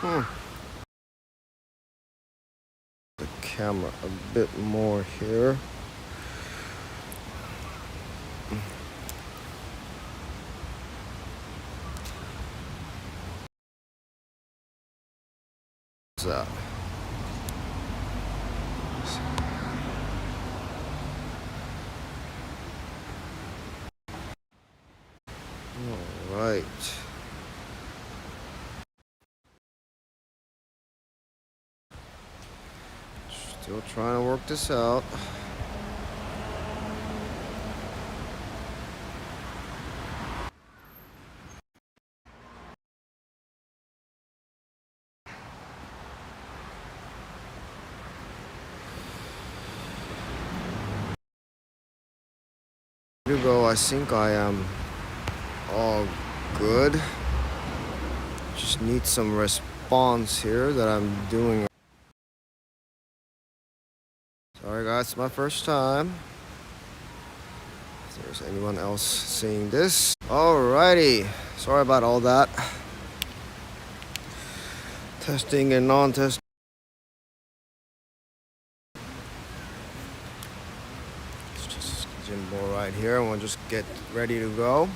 The camera a bit more here. What's that? All right. Still trying to work this out. Here we go. I think I am all good. Just need some response here that I'm doing. Sorry guys, it's my first time. If there's anyone else seeing this. Alrighty. Sorry about all that. Testing and non-testing. It's just gym ball right here, and we'll just get ready to go.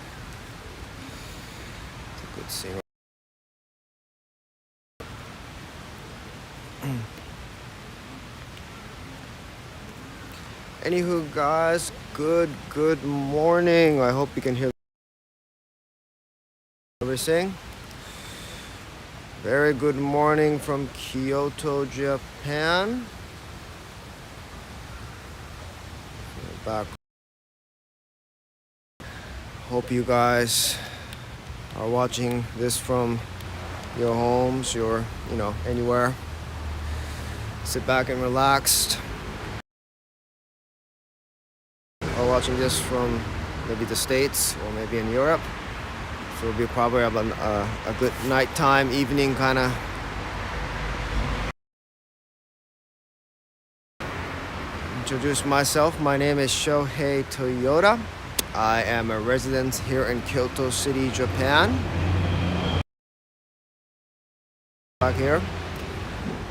It's a good scene. Anywho, guys, good morning. I hope you can hear everything. Very good morning from Kyoto, Japan. Back. Hope you guys are watching this from your homes, your, anywhere. Sit back and relaxed. Or watching this from maybe the States or maybe in Europe. So it'll be probably a good nighttime, evening kind of. Introduce myself. My name is Shohei Toyota. I am a resident here in Kyoto City, Japan. Back here.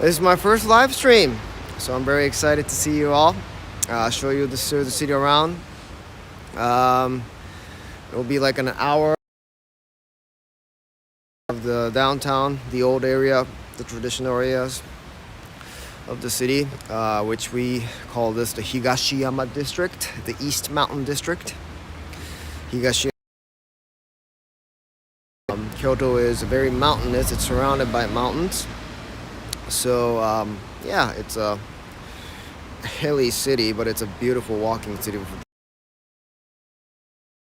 This is my first live stream, so I'm very excited to see you all. Show you the city around. It'll be like an hour of the downtown, the old area, the traditional areas of the city, which we call this the Higashiyama district, the East Mountain district. Higashiyama. Kyoto is very mountainous. It's surrounded by mountains. So yeah, it's a hilly city, but it's a beautiful walking city with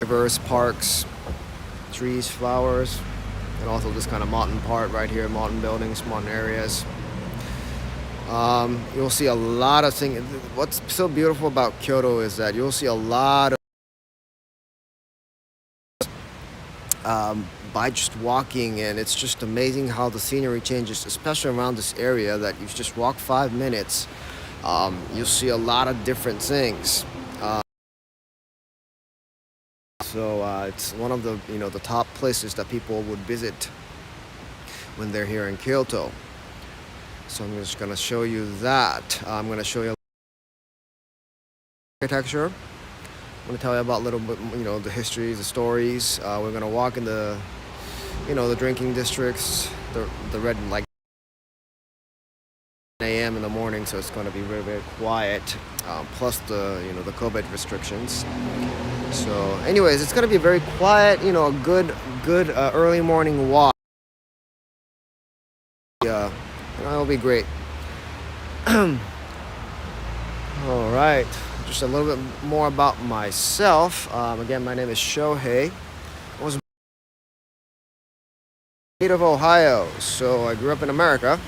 diverse parks, trees, flowers, and also this kind of mountain part right here, mountain buildings, mountain areas. You'll see a lot of things. What's so beautiful about Kyoto is that you'll see a lot of by just walking, and it's just amazing how the scenery changes, especially around this area that you just walk 5 minutes. You'll see a lot of different things. So it's one of the the top places that people would visit when they're here in Kyoto. So I'm just gonna show you that. I'm gonna show you architecture. I'm gonna tell you about a little bit, the histories, the stories. We're gonna walk in the, the drinking districts, the red light. A.m. in the morning, so it's going to be very, very quiet. Plus the the COVID restrictions. So, anyways, it's going to be very quiet. A good early morning walk. It'll be great. All right, just a little bit more about myself. Again, my name is Shohei. I was born of Ohio, so I grew up in America.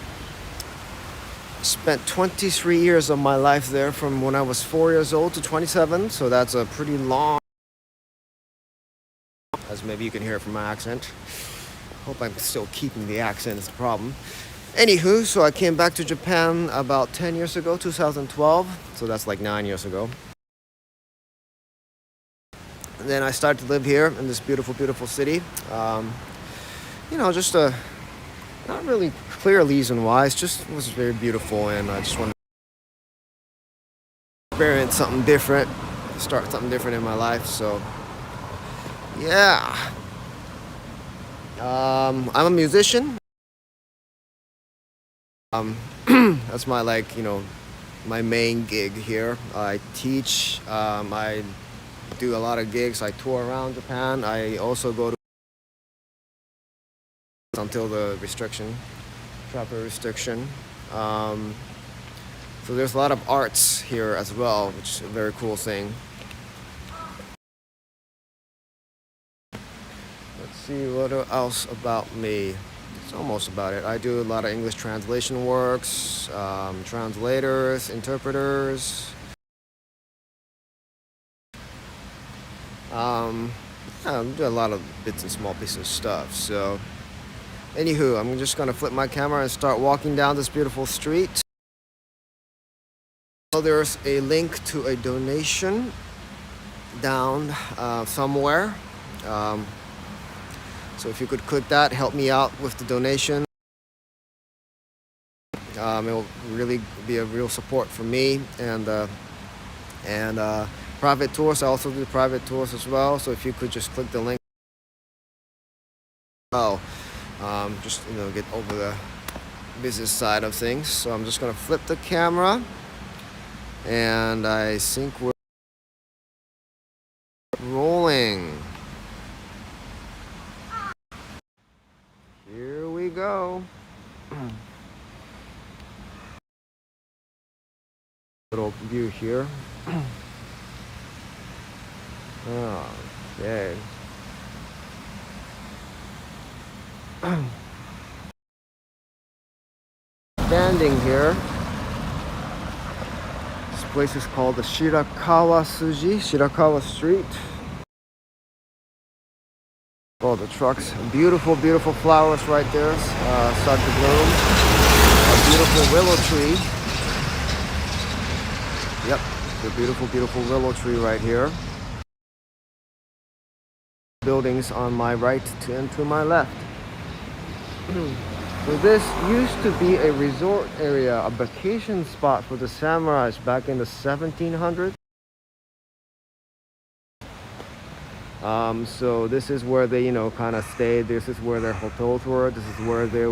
Spent 23 years of my life there, from when I was 4 years old to 27, so that's a pretty long, as maybe you can hear from my accent. Hope I'm still keeping the accent, is the problem. Anywho, so I came back to Japan about 10 years ago, 2012, so that's like 9 years ago. And then I started to live here in this beautiful, beautiful city. Just a Not really clear reason why. It just was very beautiful, and I just wanted to experience something different, start something different in my life. So yeah, I'm a musician. That's my my main gig here. I teach. I do a lot of gigs. I tour around Japan. I also go to until the proper restriction. So there's a lot of arts here as well, which is a very cool thing. Let's see what else about me. It's almost about it. I do a lot of English translation works, translators, interpreters. I do a lot of bits and small pieces of stuff. So, anywho, I'm just gonna flip my camera and start walking down this beautiful street. So there's a link to a donation down somewhere. So if you could click that, help me out with the donation. It'll really be a real support for me and private tours. I also do private tours as well. So if you could just click the link. Just get over the business side of things. So I'm just gonna flip the camera, and I think we're rolling. Here we go. Little view here. Okay. Standing here. This place is called the Shirakawa Street. Oh, the trucks. Beautiful, beautiful flowers right there. Start to bloom. A beautiful willow tree. Yep, the beautiful, beautiful willow tree right here. Buildings on my right and to my left. So this used to be a resort area, a vacation spot for the samurais back in the 1700s. So this is where they, kind of stayed. This is where their hotels were. This is where their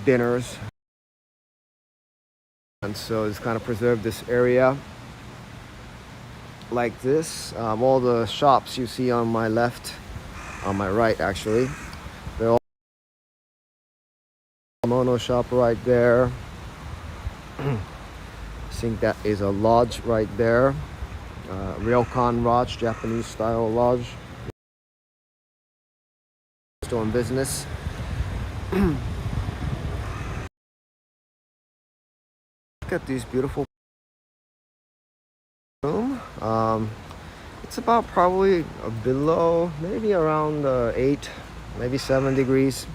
dinners. And so it's kind of preserved this area like this. All the shops you see on my left, on my right actually, they're all kimono shop right there. I think that is a lodge right there. Ryokan Lodge, Japanese style lodge. Still in business. Look at these beautiful room. It's about probably below, maybe around 8, maybe 7 degrees.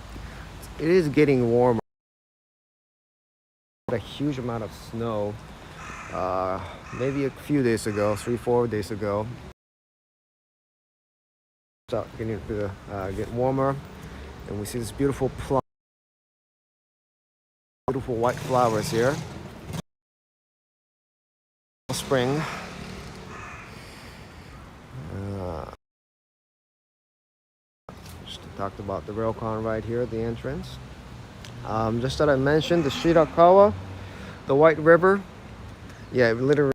It is getting warmer. A huge amount of snow. Maybe a few days ago, 3-4 days ago. Start getting to get warmer, and we see this beautiful beautiful white flowers here. Spring. Just talked about the railcar right here at the entrance. Just that I mentioned the Shirakawa, the White River. Yeah, literally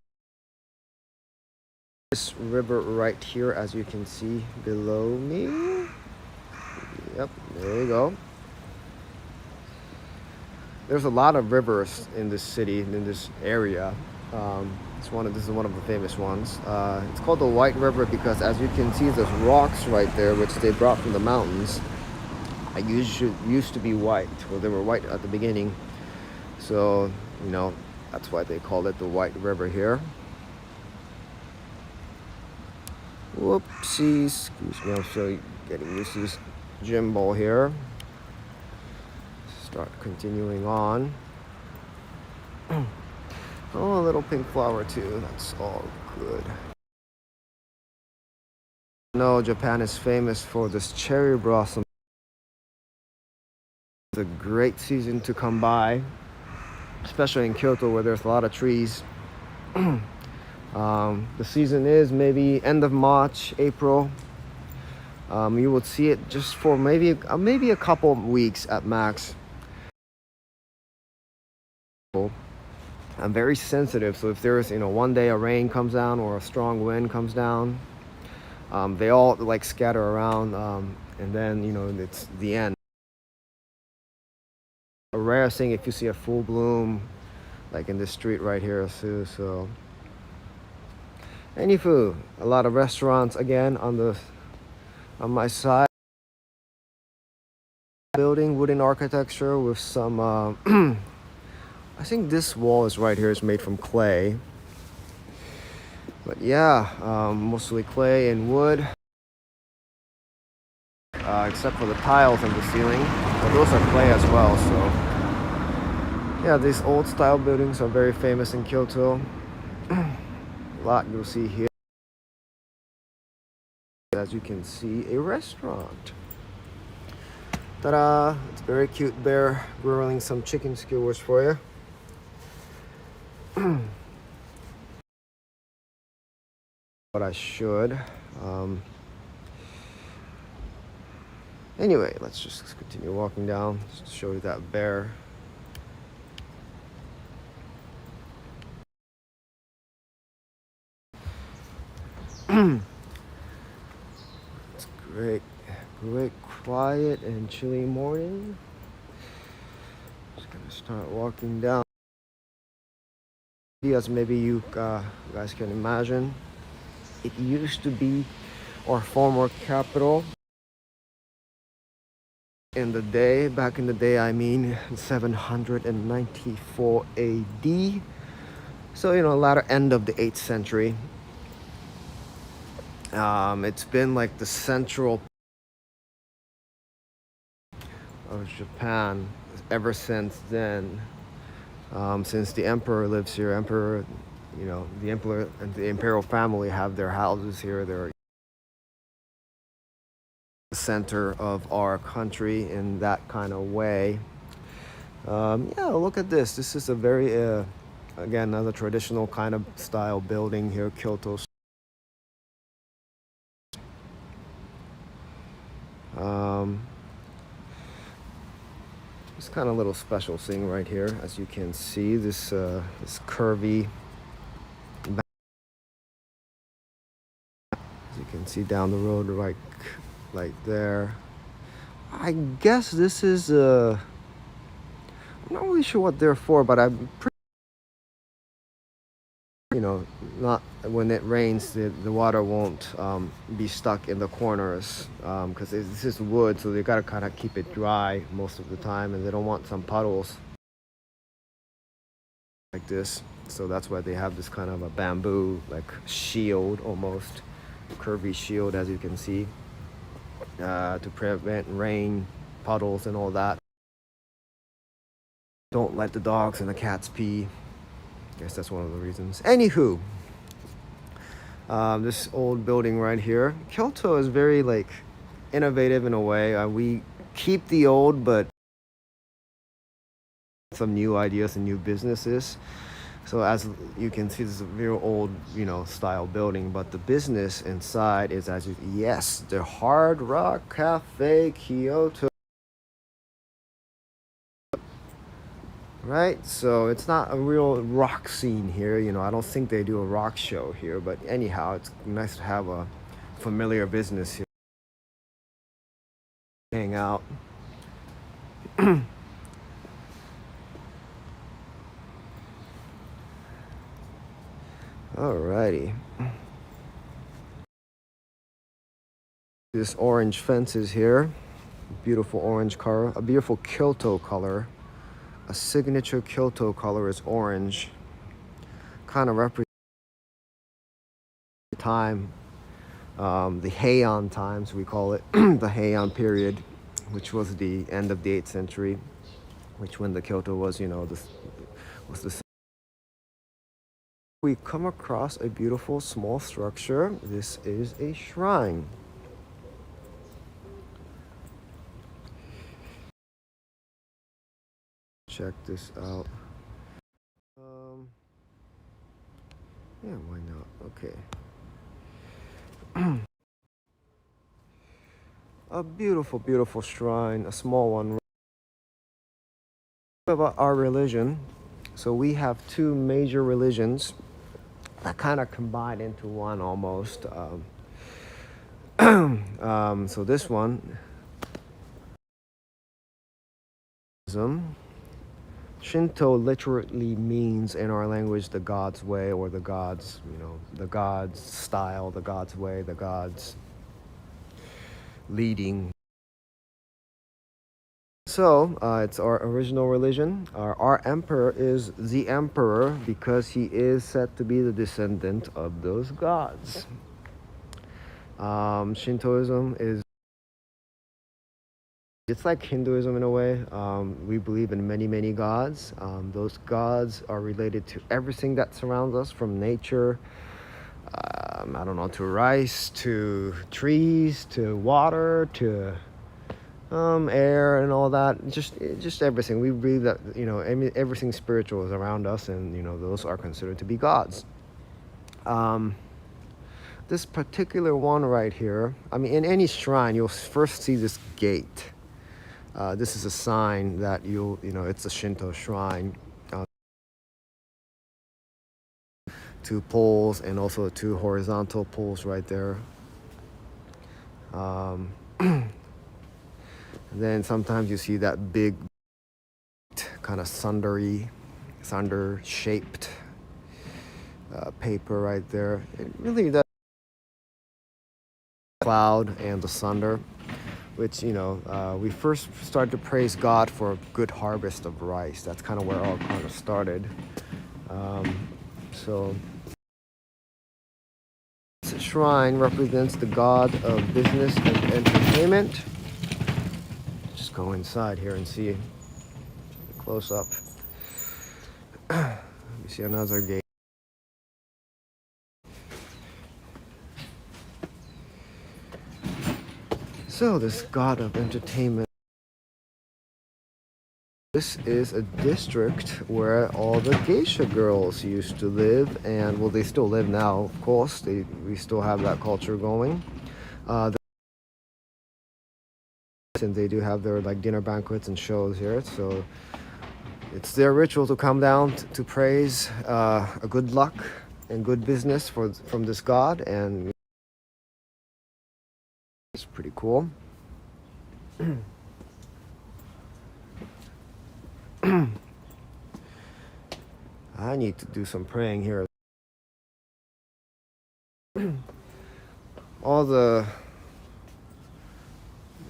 this river right here, as you can see below me. Yep, there you go. There's a lot of rivers in this city, in this area. This is one of the famous ones. It's called the White River because, as you can see, there's rocks right there which they brought from the mountains. I used to be white. Well, they were white at the beginning, so that's why they called it the White River here. Whoopsies, excuse me, I'm still getting used to this gym ball here. Start continuing on. Oh, a little pink flower too, that's all good. No, Japan is famous for this cherry blossom. It's a great season to come by, especially in Kyoto where there's a lot of trees. The season is maybe end of March, April. You would see it just for maybe a couple of weeks at max. I'm very sensitive, so if there's one day a rain comes down or a strong wind comes down, they all like scatter around, and then it's the end. A rare thing if you see a full bloom like in this street right here too. So anywho, a lot of restaurants again on my side. Building wooden architecture with some I think this wall is right here is made from clay, but yeah, mostly clay and wood, except for the tiles on the ceiling, but those are clay as well. So yeah, these old style buildings are very famous in Kyoto. A lot you'll see here. As you can see, a restaurant. Ta-da! It's a very cute bear grilling some chicken skewers for you. But I should. Anyway, let's just continue walking down just to show you that bear. It's great, quiet and chilly morning. Just gonna start walking down. As maybe you guys can imagine, it used to be our former capital. Back in the day, I mean 794 AD. So, latter end of the 8th century. It's been like the central of Japan ever since then. Since the emperor lives here, the emperor and the imperial family have their houses here. They're the center of our country in that kind of way. Yeah, look at this. This is a very, again, another traditional kind of style building here, Kyoto. It's kind of a little special thing right here, as you can see, this curvy, as you can see down the road right there. I guess this is I'm not really sure what they're for, but I'm pretty, not when it rains, the water won't be stuck in the corners, because this is wood, so they gotta kind of keep it dry most of the time, and they don't want some puddles like this. So that's why they have this kind of a bamboo like shield, almost curvy shield, as you can see, to prevent rain, puddles, and all that. Don't let the dogs and the cats pee. I guess that's one of the reasons. Anywho, this old building right here. Kyoto is very innovative in a way. We keep the old, but some new ideas and new businesses. So as you can see, this is a very old, style building, but the business inside is the Hard Rock Cafe Kyoto. Right, so it's not a real rock scene here. I don't think they do a rock show here, but anyhow, it's nice to have a familiar business here. Hang out. Alrighty. This orange fence is here. Beautiful orange color, a beautiful Kyoto color. A signature Kyoto color is orange. Kind of represents time, the Heian times, we call it, the Heian period, which was the end of the 8th century, which when the Kyoto was, was the. We come across a beautiful small structure. This is a shrine. check this out. Yeah, why not? Okay. A beautiful, beautiful shrine, a small one. About our religion, so we have two major religions that kind of combine into one almost. So this one, Shinto literally means in our language the God's way, or the God's, the God's style, the God's way, the God's leading. So it's our original religion. Our emperor is the emperor because he is said to be the descendant of those gods. Shintoism is, it's like Hinduism in a way. We believe in many, many gods. Those gods are related to everything that surrounds us, from nature, I don't know, to rice, to trees, to water, to air and all that. Just everything. We believe that, everything spiritual is around us, and, those are considered to be gods. This particular one right here, in any shrine, you'll first see this gate. This is a sign that it's a Shinto shrine. Two poles and also two horizontal poles right there. Then sometimes you see that big kind of sunder shaped paper right there. It really does cloud and the sunder, which we first started to praise God for a good harvest of rice. That's kind of where it all kind of started. So this shrine represents the god of business and entertainment. Just go inside here and see close up. You see another gate. So this god of entertainment, this is a district where all the geisha girls used to live, and well, they still live now, of course. We still have that culture going. And they do have their dinner banquets and shows here, so it's their ritual to come down to praise a good luck and good business from this god, and it's pretty cool. I need to do some praying here.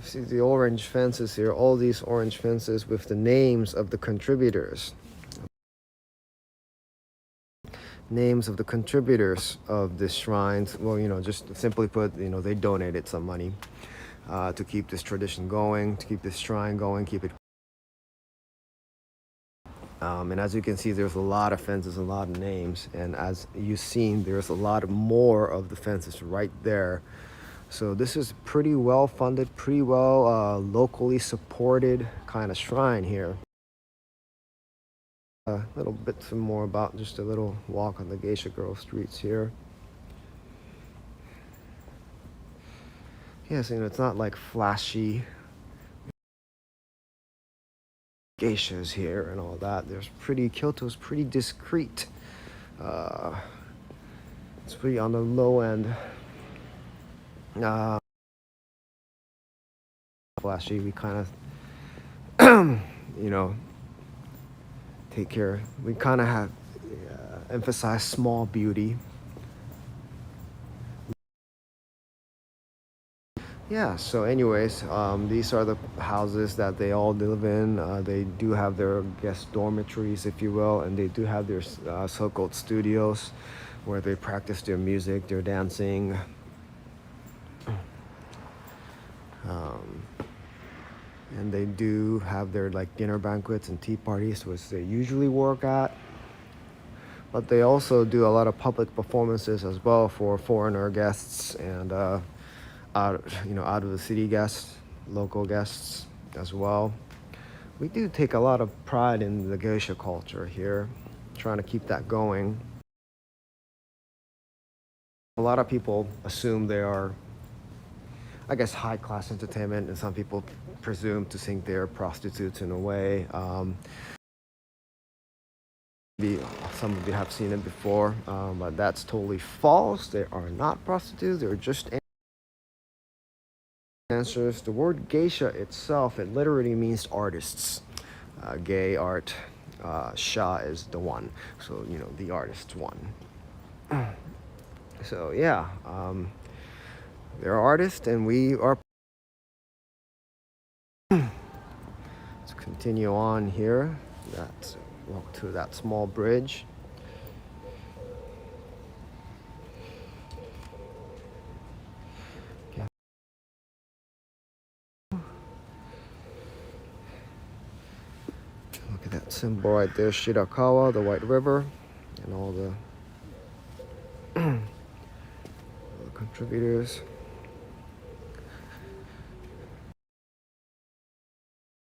See the orange fences here, all these orange fences with the names of the contributors. Names of the contributors of this shrine. Well, just simply put, they donated some money to keep this tradition going, to keep this shrine going, keep it. And as you can see, there's a lot of fences, a lot of names, and as you've seen, there's a lot more of the fences right there. So this is pretty well funded, pretty well locally supported kind of shrine here. A little bit some more about just a little walk on the geisha girl streets here. Yes, it's not like flashy geishas here and all that. Kyoto's pretty discreet. It's pretty on the low end. Flashy, we kind of take care. We kind of have emphasize small beauty. Yeah, so anyways, these are the houses that they all live in. They do have their guest dormitories, if you will, and they do have their so-called studios where they practice their music, their dancing. And they do have their dinner banquets and tea parties, which they usually work at. But they also do a lot of public performances as well for foreigner guests and out of the city guests, local guests as well. we do take a lot of pride in the geisha culture here, trying to keep that going. A lot of people assume they are, I guess, high-class entertainment, and some people presume to think they're prostitutes in a way. Some of you have seen it before, but that's totally false. They are not prostitutes. They're just dancers. The word geisha itself, it literally means artists. Gay art. Sha is the one. So, the artist one. So, yeah. They're artists, and we are. Let's continue on here. Let's walk to that small bridge. Look at that symbol right there, Shirakawa, the White River, and all the contributors.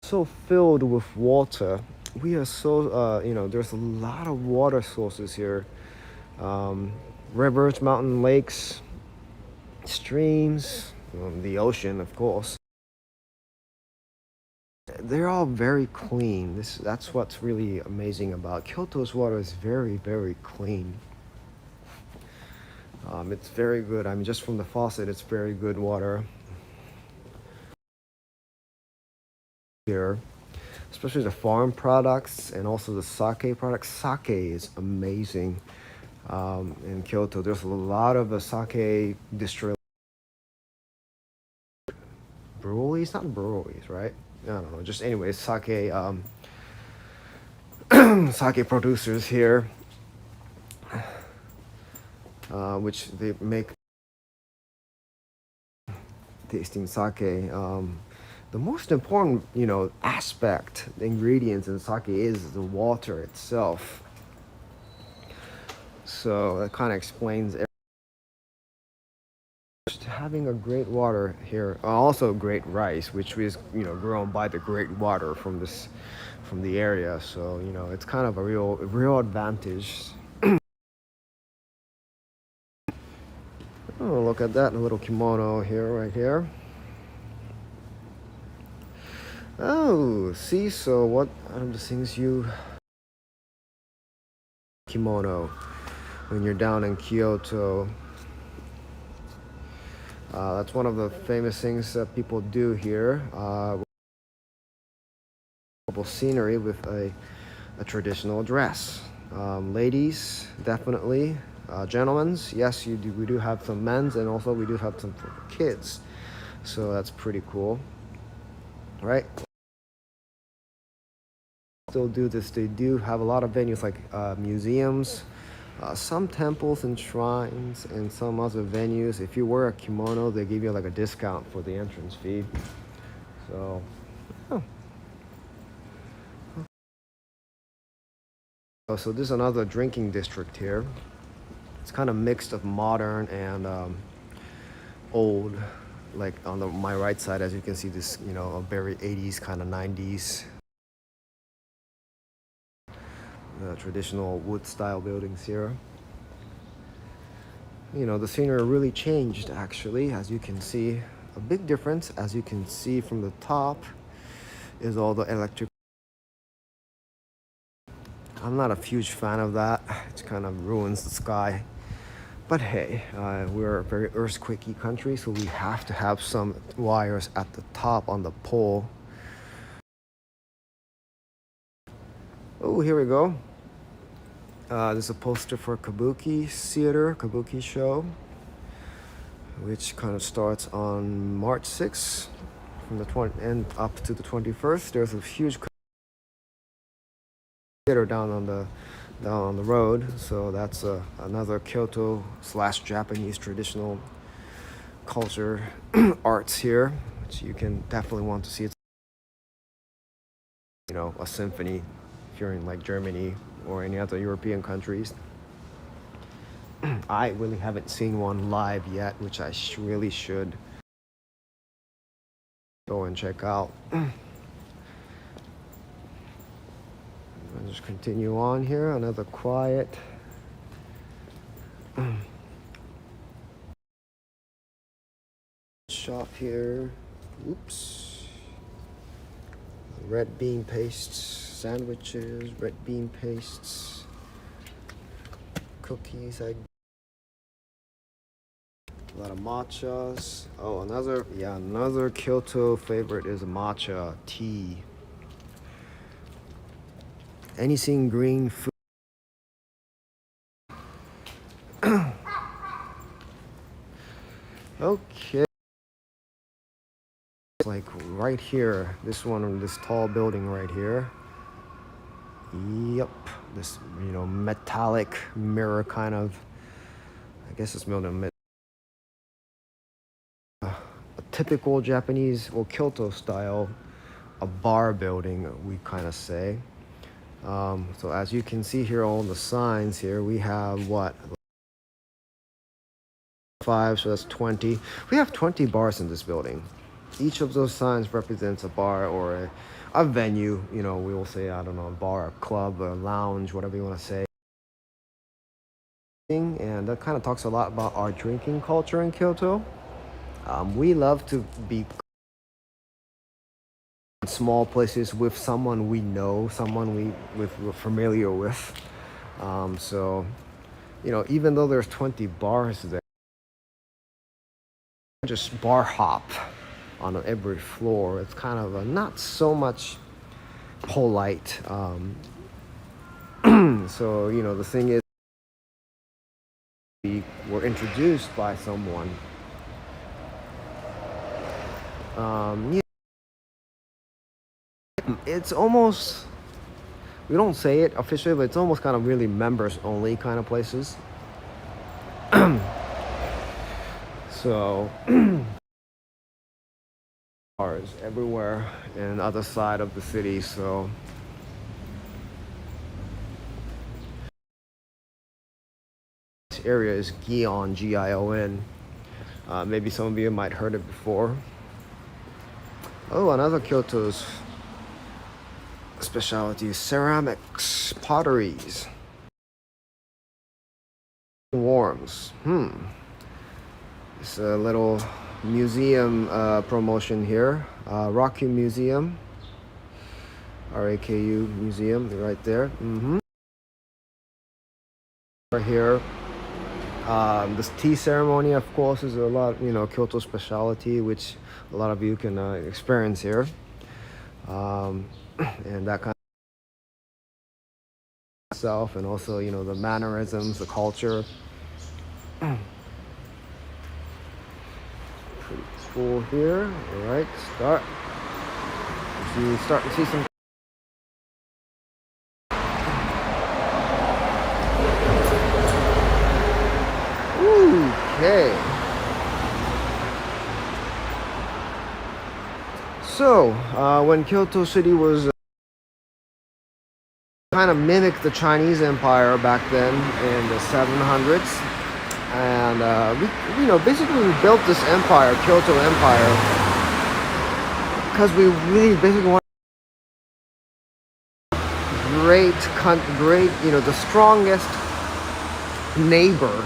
So filled with water. We are so, there's a lot of water sources here. Rivers, mountain, lakes, streams, the ocean, of course. They're all very clean. That's what's really amazing about Kyoto's water. Is very, very clean. It's very good. I mean, just from the faucet, it's very good water here, especially the farm products and also the sake products. Sake is amazing. In Kyoto, there's a lot of sake distilleries. Breweries, not breweries, right? I don't know. Just anyways, sake sake producers here, which they make tasting sake. The most important, aspect, the ingredients in sake is the water itself. So that kind of explains having a great water here. Also great rice, which is grown by the great water from the area. So it's kind of a real advantage. Oh, look at that, a little kimono here, right here. Oh, see, so what out of the things kimono when you're down in Kyoto? That's one of the famous things that people do here. Scenery with a traditional dress. Ladies, definitely. Gentlemen's, yes, we do have some men's, and also we do have some for kids. So that's pretty cool, right? Still do this. They do have a lot of venues like museums, some temples and shrines, and some other venues. If you wear a kimono, they give you like a discount for the entrance fee. So, oh. So this is another drinking district here. It's kind of mixed of modern and old. Like on my right side, as you can see, this a very 80s kind of 90s. The traditional wood style buildings here. The scenery really changed actually, as you can see. A big difference, as you can see from the top, is all the electric. I'm not a huge fan of that. It kind of ruins the sky. But hey, we're a very earthquakey country, so we have to have some wires at the top on the pole. Oh, here we go. There's a poster for Kabuki Theater, Kabuki show, which kind of starts on March 6th from the 20th and up to the 21st. There's a huge theater down on the road, so that's another Kyoto / Japanese traditional culture arts here, which you can definitely want to see. It's a symphony if you're in like Germany or any other European countries. I really haven't seen one live yet, which I really should go and check out. just continue on here. Another quiet shop here. Oops. Red bean pastes, sandwiches, red bean pastes, cookies. A lot of matchas. Oh, another Kyoto favorite is matcha tea. Anything green food. Okay. Like right here, this tall building right here. Yep, this metallic mirror kind of. I guess it's built in a typical Japanese or Kyoto style, a bar building, we kind of say. So as you can see here on the signs here, we have what? 5, so that's 20. We have 20 bars in this building. Each of those signs represents a bar or a venue. We will say, I don't know, a bar, a club, a lounge, whatever you want to say. And that kind of talks a lot about our drinking culture in Kyoto. We love to be in small places with someone we know, someone we're familiar with. So, even though there's 20 bars there, just bar hop on every floor. It's kind of not so much polite. So the thing is, we were introduced by someone. It's almost, we don't say it officially, but it's almost kind of really members only kind of places. So bars everywhere in the other side of the city. So this area is Gion, Gion. Maybe some of you might heard it before. Oh, another Kyoto's specialty, ceramics, potteries, warms. It's a little museum promotion here. Raku Museum, RAKU Museum, right there. Right here. This tea ceremony, of course, is a lot, Kyoto specialty, which a lot of you can experience here. And that kind of stuff, and also, the mannerisms, the culture. Pretty cool here. All right, start to see some. Okay. So, when Kyoto City was kind of mimicked the Chinese Empire back then in the 700s, and basically we built this empire, Kyoto Empire, because we really basically want great, the strongest neighbor,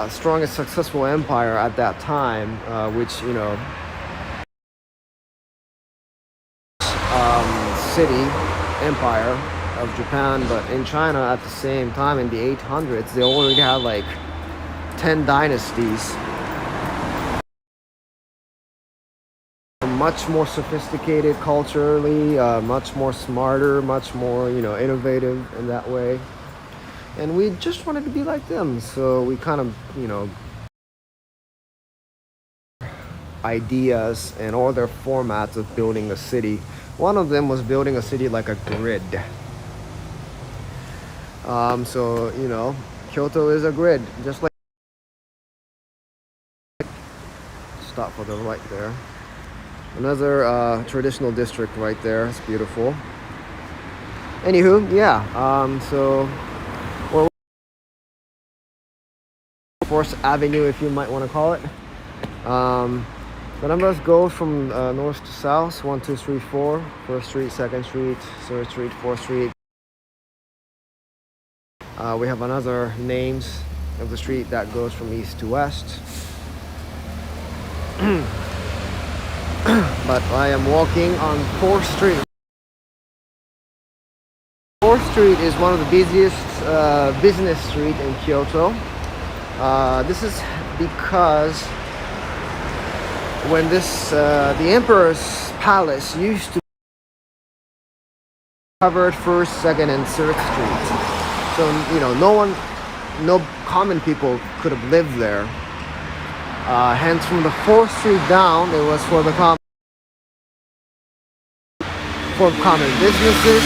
strongest successful empire at that time, which city empire of Japan. But in China at the same time, in the 800s, they already had like 10 dynasties, much more sophisticated culturally, much more smarter, much more innovative in that way, and we just wanted to be like them. So we kind of ideas and all their formats of building a city. One of them was building a city like a grid. So Kyoto is a grid, just like. Stop for the right there. Another traditional district right there. It's beautiful. Anywho, yeah. So, or Fourth Avenue, if you might want to call it. The numbers go from north to south: 1, 2, 3, 4. First Street, Second Street, Third Street, Fourth Street. We have another names of the street that goes from east to west. But I am walking on 4th Street. 4th Street is one of the busiest business street in Kyoto. This is because when the Emperor's Palace used to covered 1st, 2nd, and 3rd Street. So, no common people could have lived there. Hence, from the 4th Street down, it was for common businesses,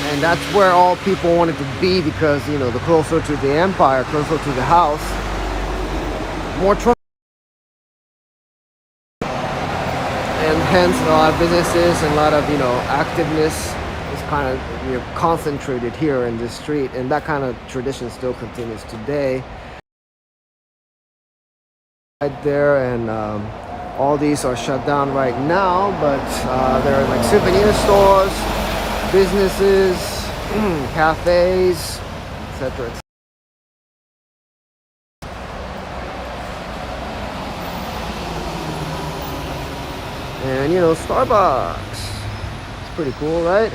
and that's where all people wanted to be because, the closer to the empire, closer to the house, more trouble. And hence, a lot of businesses and a lot of, activeness is kind of concentrated here in this street, and that kind of tradition still continues today. Right there, and all these are shut down right now, but there are like souvenir stores, businesses, cafes, etc. And Starbucks. It's pretty cool, right?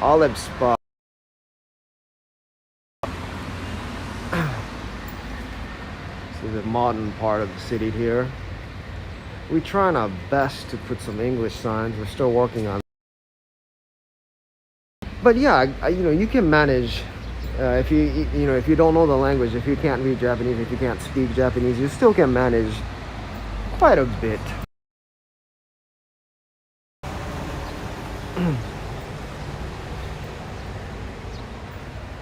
Olive spot. See the modern part of the city here. We're trying our best to put some English signs. We're still working on it. But yeah, you can manage if you don't know the language, if you can't read Japanese, if you can't speak Japanese, you still can manage quite a bit.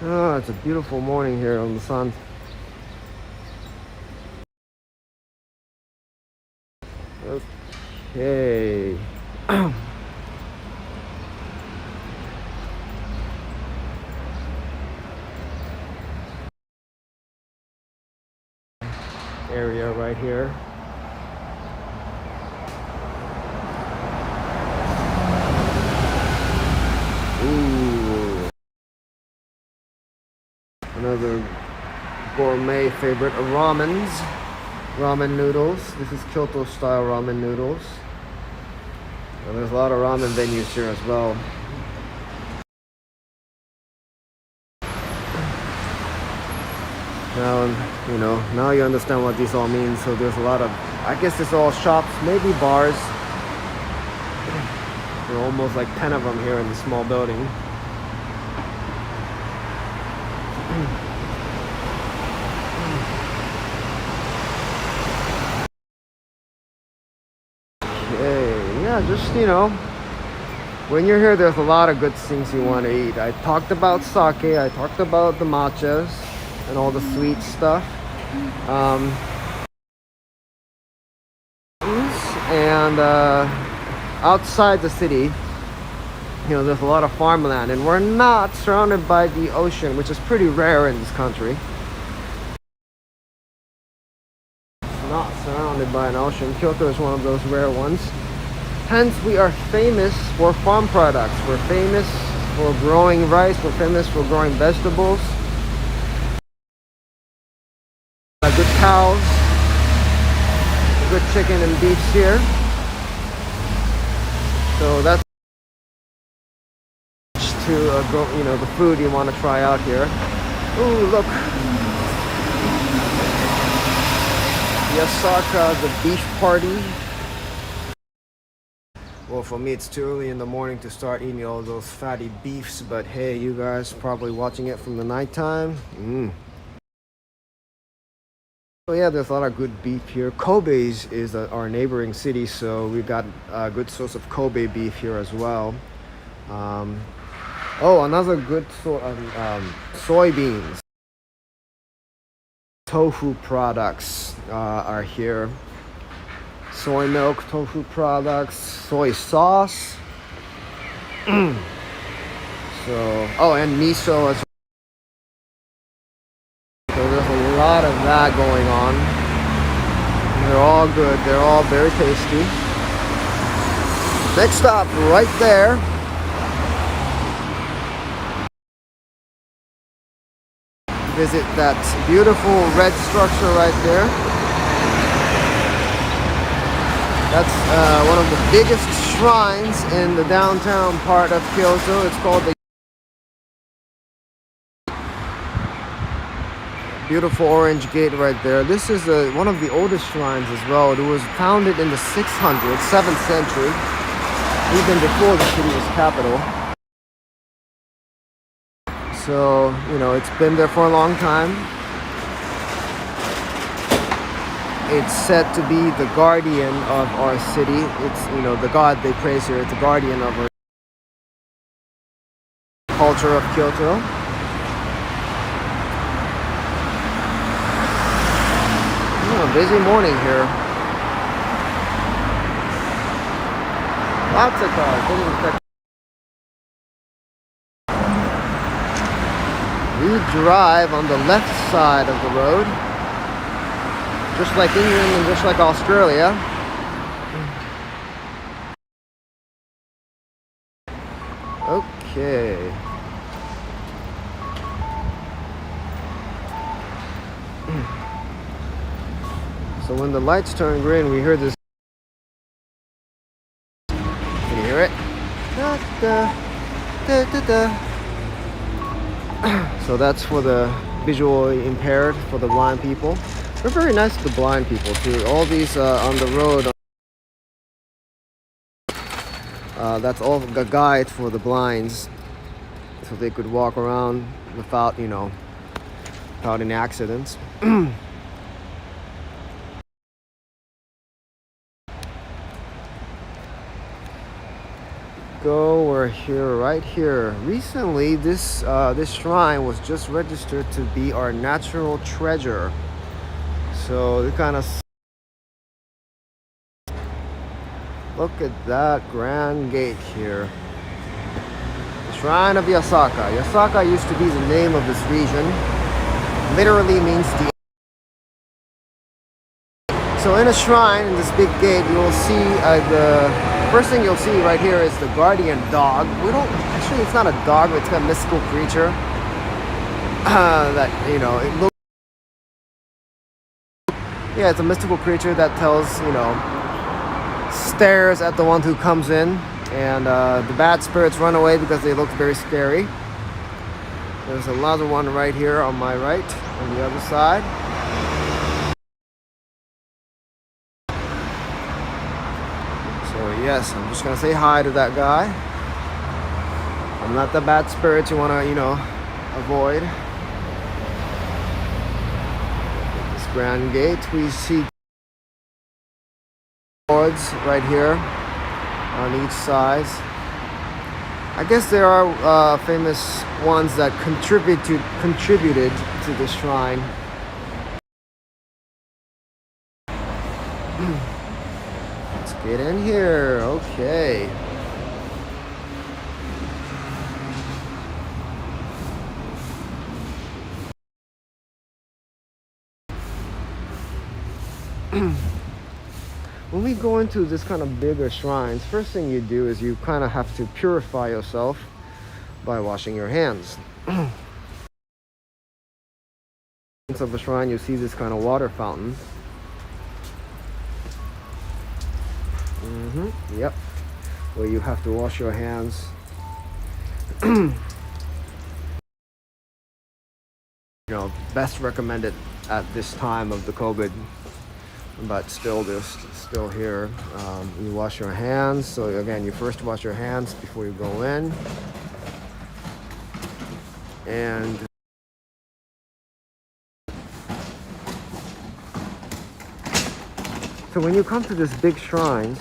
Oh, it's a beautiful morning here on the sun. Okay. Area right here. Ooh. Another gourmet favorite, ramen noodles. This is Kyoto style ramen noodles. And there's a lot of ramen venues here as well. Now you understand what these all mean. So there's a lot of, I guess it's all shops, maybe bars. There are almost like 10 of them here in the small building. Okay, yeah, just when you're here, there's a lot of good things you want to eat. I talked about sake, I talked about the matchas and all the sweet stuff. And outside the city, there's a lot of farmland, and we're not surrounded by the ocean, which is pretty rare in this country. Not surrounded by an ocean. Kyoto is one of those rare ones. Hence, we are famous for farm products. We're famous for growing rice. We're famous for growing vegetables. Good cows, good chicken and beefs here. So that's to the food you want to try out here. Ooh, look. Yasaka, the beef party. Well, for me, it's too early in the morning to start eating all those fatty beefs, but hey, you guys probably watching it from the nighttime. So yeah, there's a lot of good beef here. Kobe's is our neighboring city, so we've got a good source of Kobe beef here as well. Another good soybeans. Tofu products are here. Soy milk, tofu products, soy sauce. And miso as well. So there's a lot of that going on. They're all good. They're all very tasty. Next stop, right there. visit that beautiful red structure right there. That's one of the biggest shrines in the downtown part of Kyoto. It's called the beautiful orange gate right there. This is one of the oldest shrines as well. It was founded in the 600s, 7th century, even before the city was capital. So, you know, it's been there for a long time. It's said to be the guardian of our city. It's, you know, the god they praise here. It's the guardian of our culture of Kyoto. Oh, busy morning here. Lots of cars. We drive on the left side of the road, just like England and just like Australia. Okay. So when the lights turn green, we hear this. Can you hear it? Da, da, da, da, da. So that's for the visually impaired, for the blind people. They're very nice to the blind people too. All these on the road, that's all a guide for the blinds, so they could walk around without, you know, without any accidents. We're here, right here. Recently, this shrine was just registered to be our natural treasure. So it kind of look at that grand gate here. The Shrine of Yasaka. Yasaka used to be the name of this region. Literally means the. So in a shrine, in this big gate, you will see the first thing you'll see right here is the guardian dog. Actually, it's not a dog, it's a mystical creature. That, you know, it looks. Yeah, it's a mystical creature that tells, you know, stares at the one who comes in, and the bad spirits run away because they look very scary. There's another one right here on my right, on the other side. So yes, I'm just gonna say hi to that guy. I'm not the bad spirit you wanna, you know, avoid. This grand gate, we see boards right here on each side. I guess there are famous ones that contributed to the shrine. Let's get in here. Okay. When we go into this kind of bigger shrines, first thing you do is you kind of have to purify yourself by washing your hands. Of a shrine, you see this kind of water fountain. Yep. Where you have to wash your hands. You know, best recommended at this time of the COVID. But still, they're still here. You wash your hands. So again, you first wash your hands before you go in. And so when you come to this big shrines,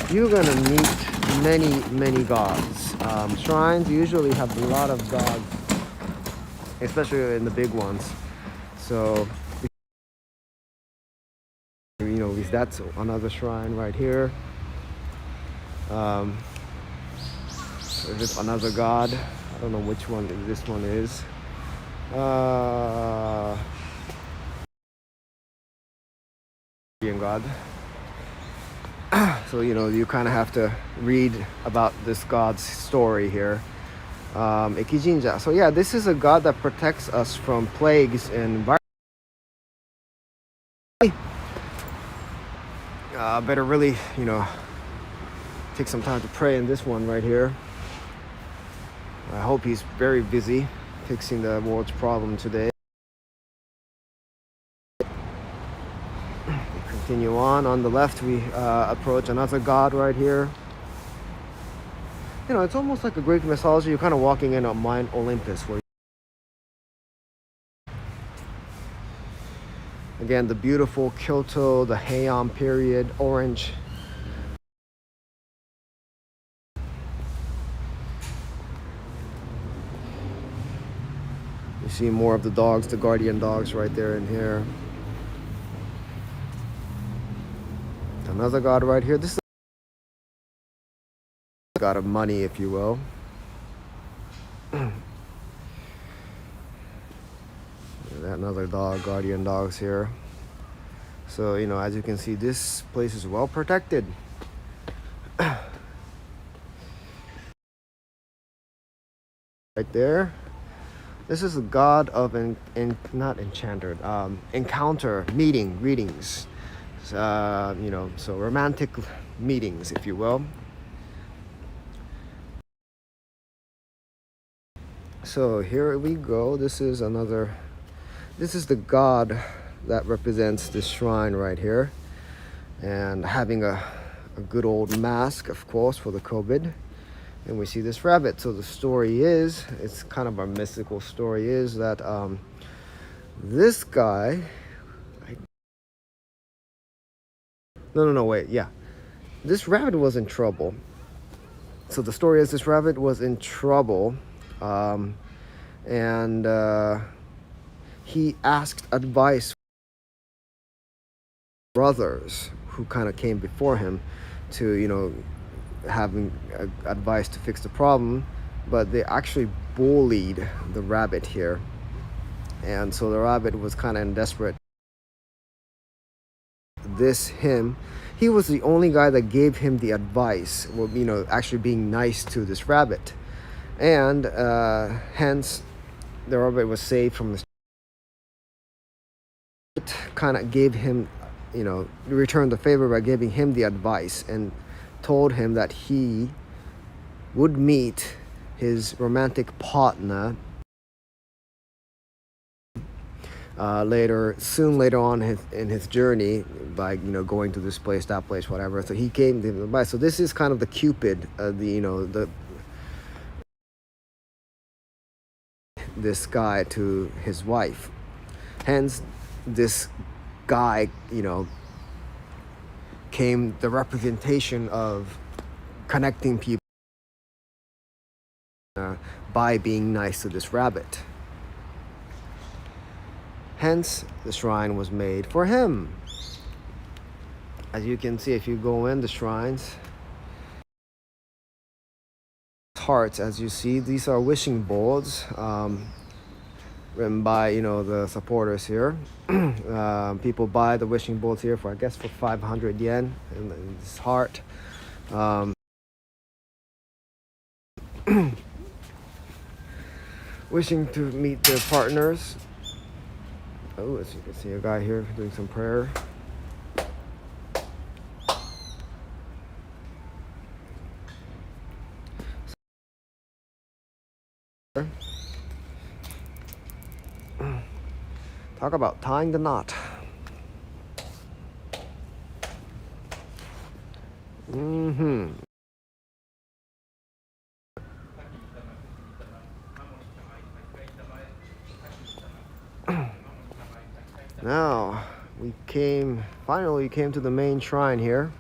you're gonna meet many gods. Shrines usually have a lot of gods, especially in the big ones. So, you know, that's another shrine right here. There's another god. I don't know which one this one is. God. So, you know, you kind of have to read about this god's story here. Ekijinja. So yeah, this is a god that protects us from plagues and viruses. Better really, take some time to pray in this one right here. I hope he's very busy fixing the world's problem today. Continue on the left, we approach another god right here. It's almost like a Greek mythology. You're kind of walking in on Mount Olympus. Again, the beautiful Kyoto, the Heian period, orange. You see more of the dogs, the guardian dogs right there in here. Another god right here. This is a god of money, if you will. Another dog, guardian dogs here. So, as you can see, this place is well protected. Right there. This is the god of not enchanter, encounter, meeting, greetings. So romantic meetings, if you will. So here we go. This is the god that represents this shrine right here, and having a good old mask, of course, for the COVID. And we see this rabbit. So the story is, it's kind of a mystical story, is that this guy, this rabbit was in trouble. So the story is, this rabbit was in trouble, and he asked advice from brothers who kind of came before him to, having advice to fix the problem, but they actually bullied the rabbit here. And so the rabbit was kind of desperate. He was the only guy that gave him the advice, actually being nice to this rabbit. And hence, the rabbit was saved from the... It kind of gave him, returned the favor by giving him the advice and told him that he would meet his romantic partner later on in his journey by going to this place, that place, whatever. So he gave him advice. So this is kind of the Cupid, this guy to his wife. Hence, this guy, came the representation of connecting people by being nice to this rabbit. Hence, the shrine was made for him. As you can see, if you go in the shrines, hearts, as you see, these are wishing boards written by the supporters here. People buy the wishing boards here for, I guess, for 500 yen in this heart. Wishing to meet their partners. Oh, as you can see, a guy here doing some prayer. Talk about tying the knot. Now, finally came to the main shrine here.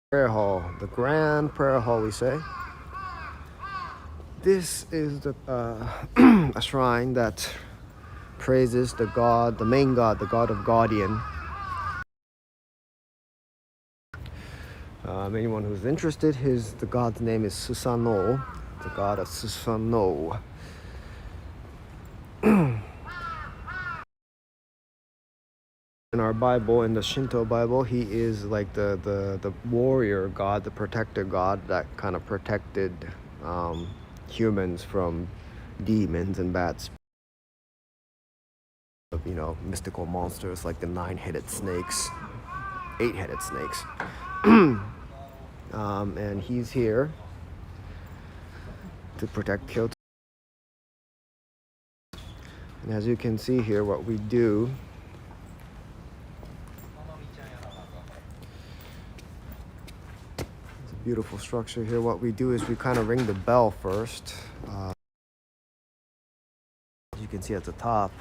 Prayer hall, the grand prayer hall, we say. This is a shrine that praises the god, the main god, the god of guardian. Anyone who's interested, the god's name is Susanoo, the god of Susanoo. In our Bible, in the Shinto Bible, he is like the warrior god, the protector god that kind of protected humans from demons and bad, mystical monsters like the 9-headed snakes, 8-headed snakes. And he's here to protect Kyoto. And as you can see here, what we do, it's a beautiful structure here. What we do is we kind of ring the bell first. As you can see at the top,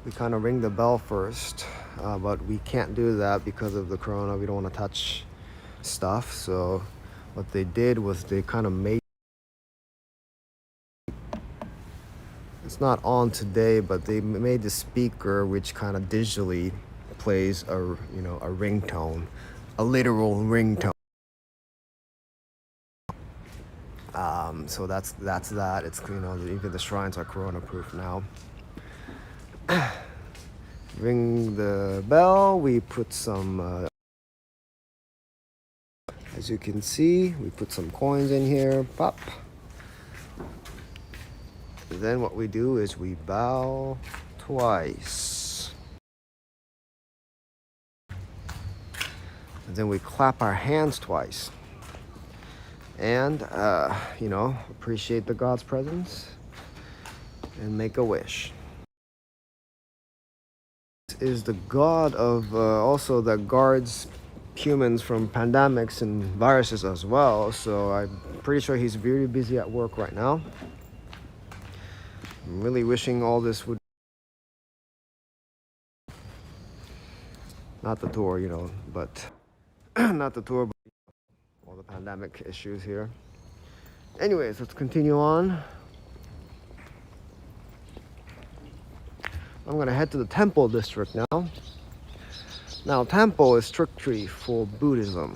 we kind of ring the bell first, but we can't do that because of the corona. We don't want to touch stuff. So what they did was they kind of made, it's not on today, but they made the speaker which kind of digitally plays a ringtone, a literal ringtone. So that's that. It's even the shrines are corona proof now. Ring the bell. We put some as you can see, we put some coins in here. Pop. And then what we do is we bow twice. And then we clap our hands twice. And, appreciate the God's presence and make a wish. This is the God of also that guards humans from pandemics and viruses as well. So I'm pretty sure he's very busy at work right now. I'm really wishing all this would, not the tour, but not the tour, but all the pandemic issues here. Anyways, let's continue on. I'm gonna head to the temple district now. Now, temple is strictly for Buddhism.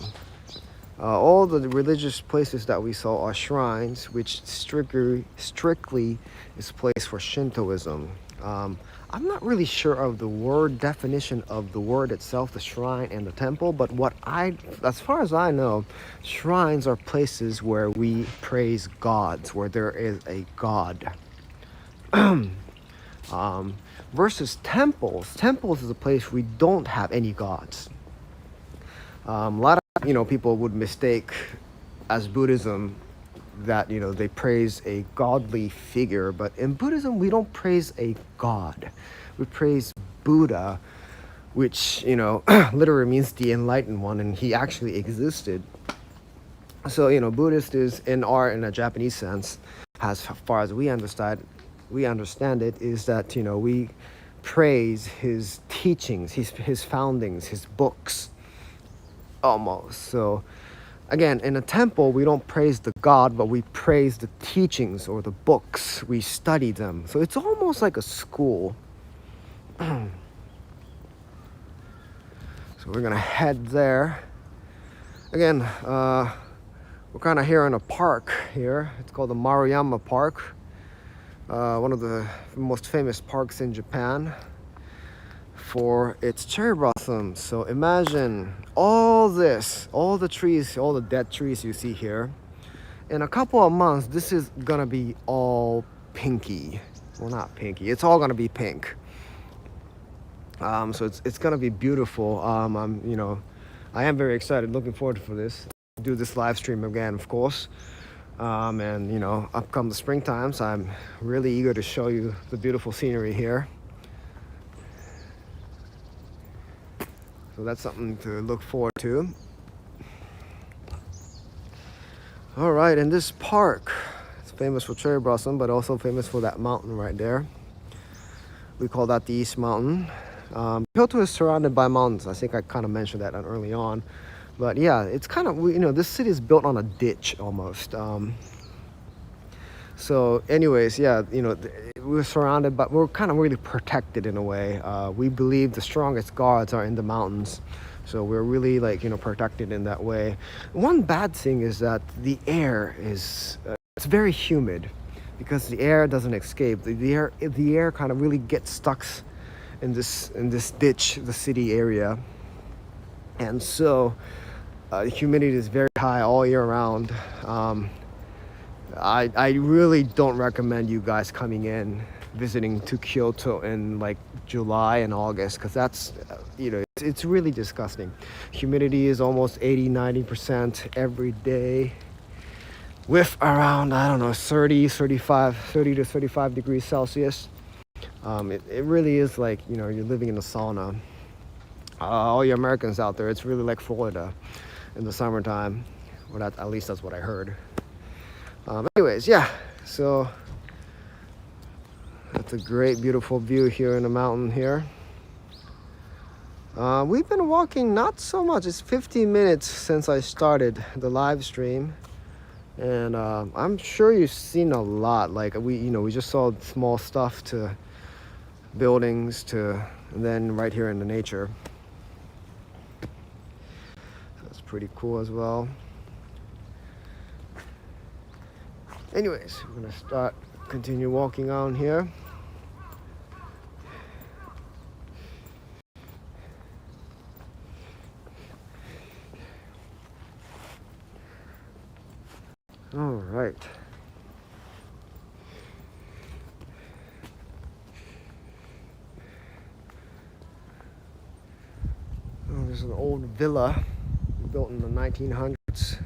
All the religious places that we saw are shrines, which strictly is place for Shintoism. I'm not really sure of the word definition of the word itself, the shrine and the temple, but as far as I know, shrines are places where we praise gods, where there is a god. Versus temples. Temples is a place we don't have any gods. A lot of people would mistake as Buddhism that they praise a godly figure, but in Buddhism we don't praise a god. We praise Buddha, which literally means the enlightened one, and he actually existed. So Buddhist is in a Japanese sense, as far as we understand it, is that we praise his teachings, his foundings, his books, almost. So again, in a temple, we don't praise the god, but we praise the teachings or the books. We study them. So it's almost like a school. So we're gonna head there. Again, we're kind of here in a park here. It's called the Maruyama Park. One of the most famous parks in Japan for its cherry blossoms. So imagine all the trees, all the dead trees you see here. In a couple of months, this is gonna be all pinky. Well, not pinky. It's all gonna be pink. So it's gonna be beautiful. I am very excited, looking forward for this. Do this live stream again, of course. And up come the springtime, so I'm really eager to show you the beautiful scenery here. So that's something to look forward to. All right, and this park, it's famous for cherry blossom, but also famous for that mountain right there. We call that the East Mountain. Kyoto is surrounded by mountains. I think I kind of mentioned that early on. But yeah, it's kind of, this city is built on a ditch almost. So anyways, yeah, we're surrounded, but we're kind of really protected in a way. We believe the strongest gods are in the mountains. So we're really protected in that way. One bad thing is that the air is, it's very humid because the air doesn't escape. The air kind of really gets stuck in this ditch, the city area. And so the humidity is very high all year round. I really don't recommend you guys coming in visiting to Kyoto in like July and August, because that's it's really disgusting. Humidity is almost 80-90% every day, with around, I don't know, 30 to 35 degrees Celsius. It really is like, you're living in a sauna. All you Americans out there, it's really like Florida in the summertime. Well, at least that's what I heard. Anyways, yeah, so that's a great, beautiful view here in the mountain here. We've been walking not so much. It's 15 minutes since I started the live stream. And I'm sure you've seen a lot. Like we just saw small stuff to buildings and then right here in the nature. So that's pretty cool as well. Anyways, we're gonna continue walking on here. All right. Oh, there's an old villa built in the 1900s.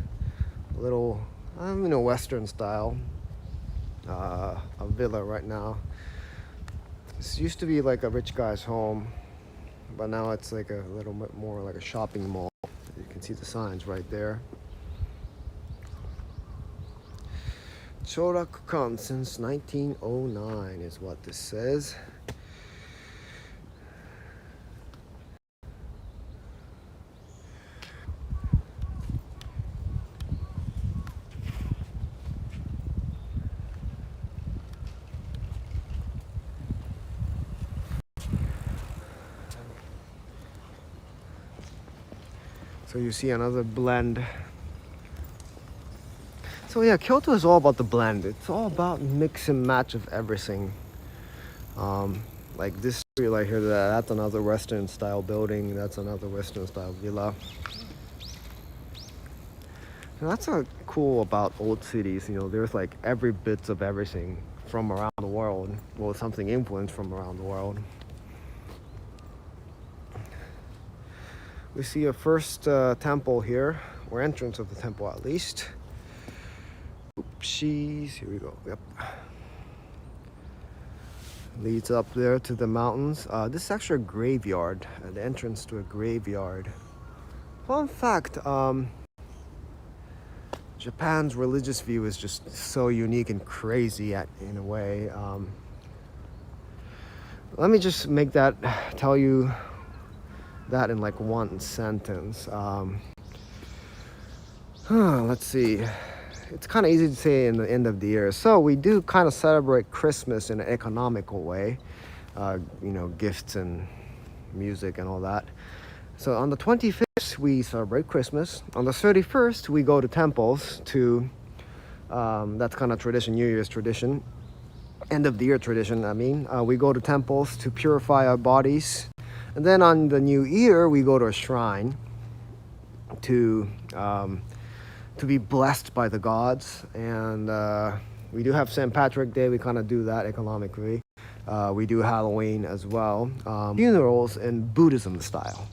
A little, Western style. A villa right now. This used to be like a rich guy's home, but now it's like a little bit more like a shopping mall. You can see the signs right there. Chorakukan since 1909 is what this says. So you see another blend. So yeah, Kyoto is all about the blend. It's all about mix and match of everything. Like this street right here, that's another Western style building. That's another Western style villa. And that's what's cool about old cities. There's like every bit of everything from around the world. Well, something influenced from around the world. We see a first temple here, or entrance of the temple at least. Oopsies, here we go. Yep. Leads up there to the mountains. This is actually a graveyard, the entrance to a graveyard. Fun fact, Japan's religious view is just so unique and crazy in a way. Let me just tell you that in like one sentence. Let's see. It's kind of easy to say in the end of the year. So we do kind of celebrate Christmas in an economical way. Gifts and music and all that. So on the 25th, we celebrate Christmas. On the 31st, we go to temples to, that's kind of tradition, New Year's tradition. End of the year tradition, we go to temples to purify our bodies. And then on the New Year, we go to a shrine to be blessed by the gods. And we do have St. Patrick's Day. We kind of do that economically. We do Halloween as well. Funerals in Buddhism style.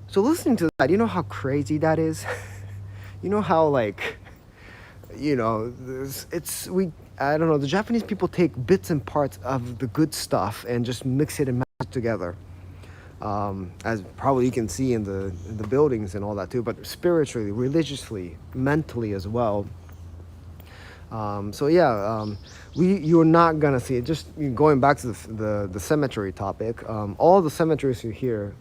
So listening to that, you know how crazy that is? You know how I don't know, the Japanese people take bits and parts of the good stuff and just mix it and match it together. As probably you can see in the buildings and all that too, but spiritually, religiously, mentally as well. You're not gonna see it. Just going back to the cemetery topic, all the cemeteries you hear,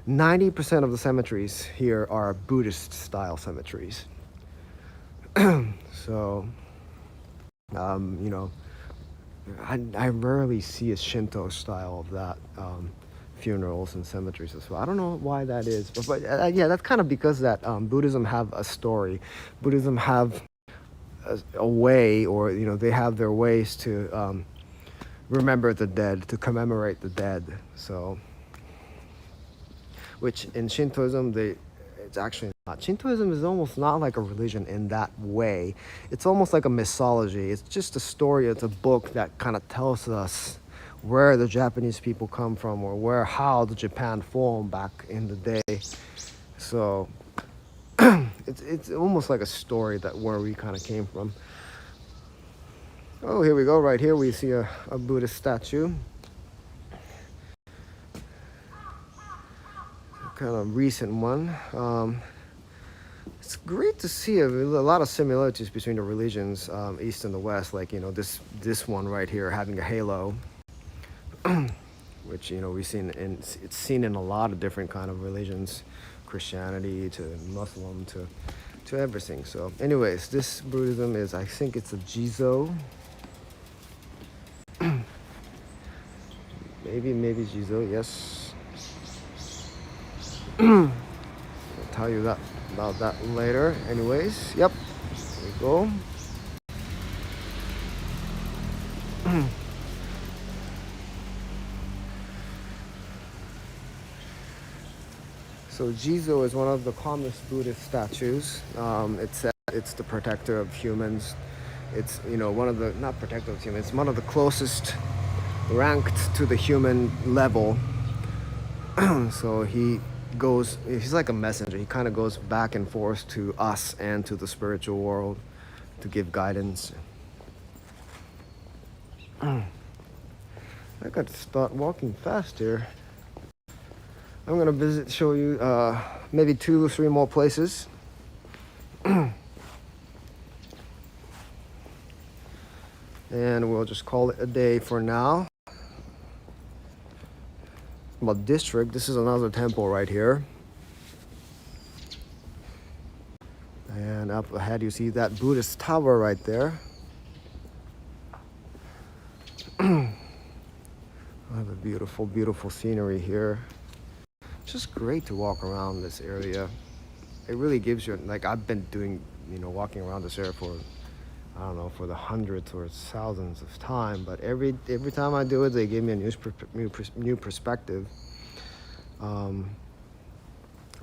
90% of the cemeteries here are Buddhist style cemeteries. So, I rarely see a Shinto style of that. Funerals and cemeteries as well. I don't know why that is, but that's kind of because that Buddhism have a story. Buddhism have a way, or they have their ways to remember the dead, to commemorate the dead. So, which in Shintoism, it's actually not. Shintoism is almost not like a religion in that way. It's almost like a mythology. It's just a story. It's a book that kind of tells us where the Japanese people come from, or how the Japan formed back in the day. So it's almost like a story that where we kind of came from. Oh, here we go. Right here we see a Buddhist statue. Kind of recent one. It's great to see a lot of similarities between the religions, East and the West. Like, this one right here having a halo, which we've seen it's seen in a lot of different kind of religions, Christianity to Muslim to everything. So, anyways, this Buddhism is, I think it's a Jizo. maybe Jizo, yes. I'll tell you about that later. Anyways, yep, there we go. So Jizo is one of the commonest Buddhist statues. It's the protector of humans. It's one of the, not protector of humans, it's one of the closest ranked to the human level. So he's like a messenger. He kind of goes back and forth to us and to the spiritual world to give guidance. I got to start walking fast here. I'm gonna show you maybe 2 or 3 more places. And we'll just call it a day for now. About district, this is another temple right here. And up ahead you see that Buddhist tower right there. I have a beautiful, beautiful scenery here. It's just great to walk around this area. It really gives you, like, I've been doing, walking around this area for, I don't know, for the hundreds or thousands of time, but every time I do it, they give me a new perspective.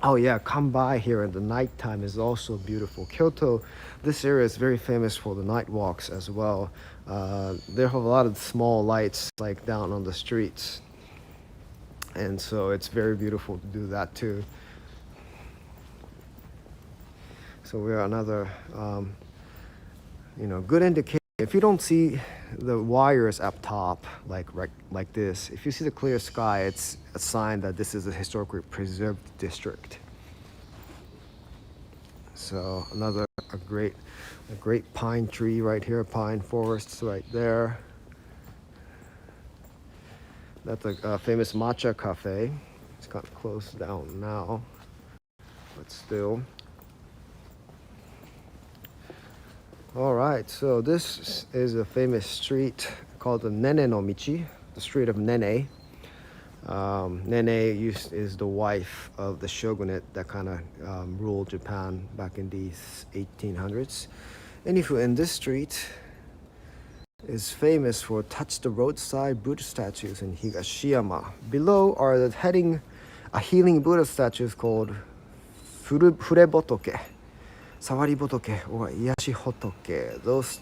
Oh yeah, come by here at the nighttime is also beautiful. Kyoto, this area is very famous for the night walks as well. There have a lot of small lights like down on the streets, and so it's very beautiful to do that too. So we're another good indicator. If you don't see the wires up top like this, if you see the clear sky, it's a sign that this is a historically preserved district. So a great pine tree right here, pine forests right there. That's a famous matcha cafe. It's got closed down now, but still. All right, so this is a famous street called the Nene no Michi, the street of Nene. Nene is the wife of the shogunate that kind of ruled Japan back in the 1800s. And this street is famous for touch the roadside Buddha statues in Higashiyama. Below are a healing Buddha statues called Furebotoke, Sawari Botoke, or Yashi Hotoke. Those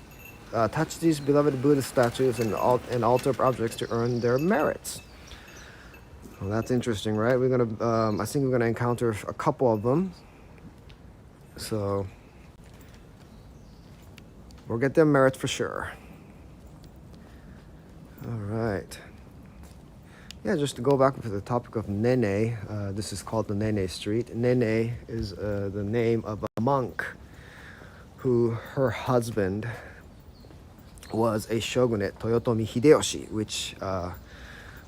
touch these beloved Buddha statues and altar objects to earn their merits. Well, that's interesting, right? I think we're gonna encounter a couple of them. So we'll get their merits for sure. All right. Yeah, just to go back to the topic of Nene, this is called the Nene Street. Nene is the name of a monk who her husband was a shogunate, Toyotomi Hideyoshi, which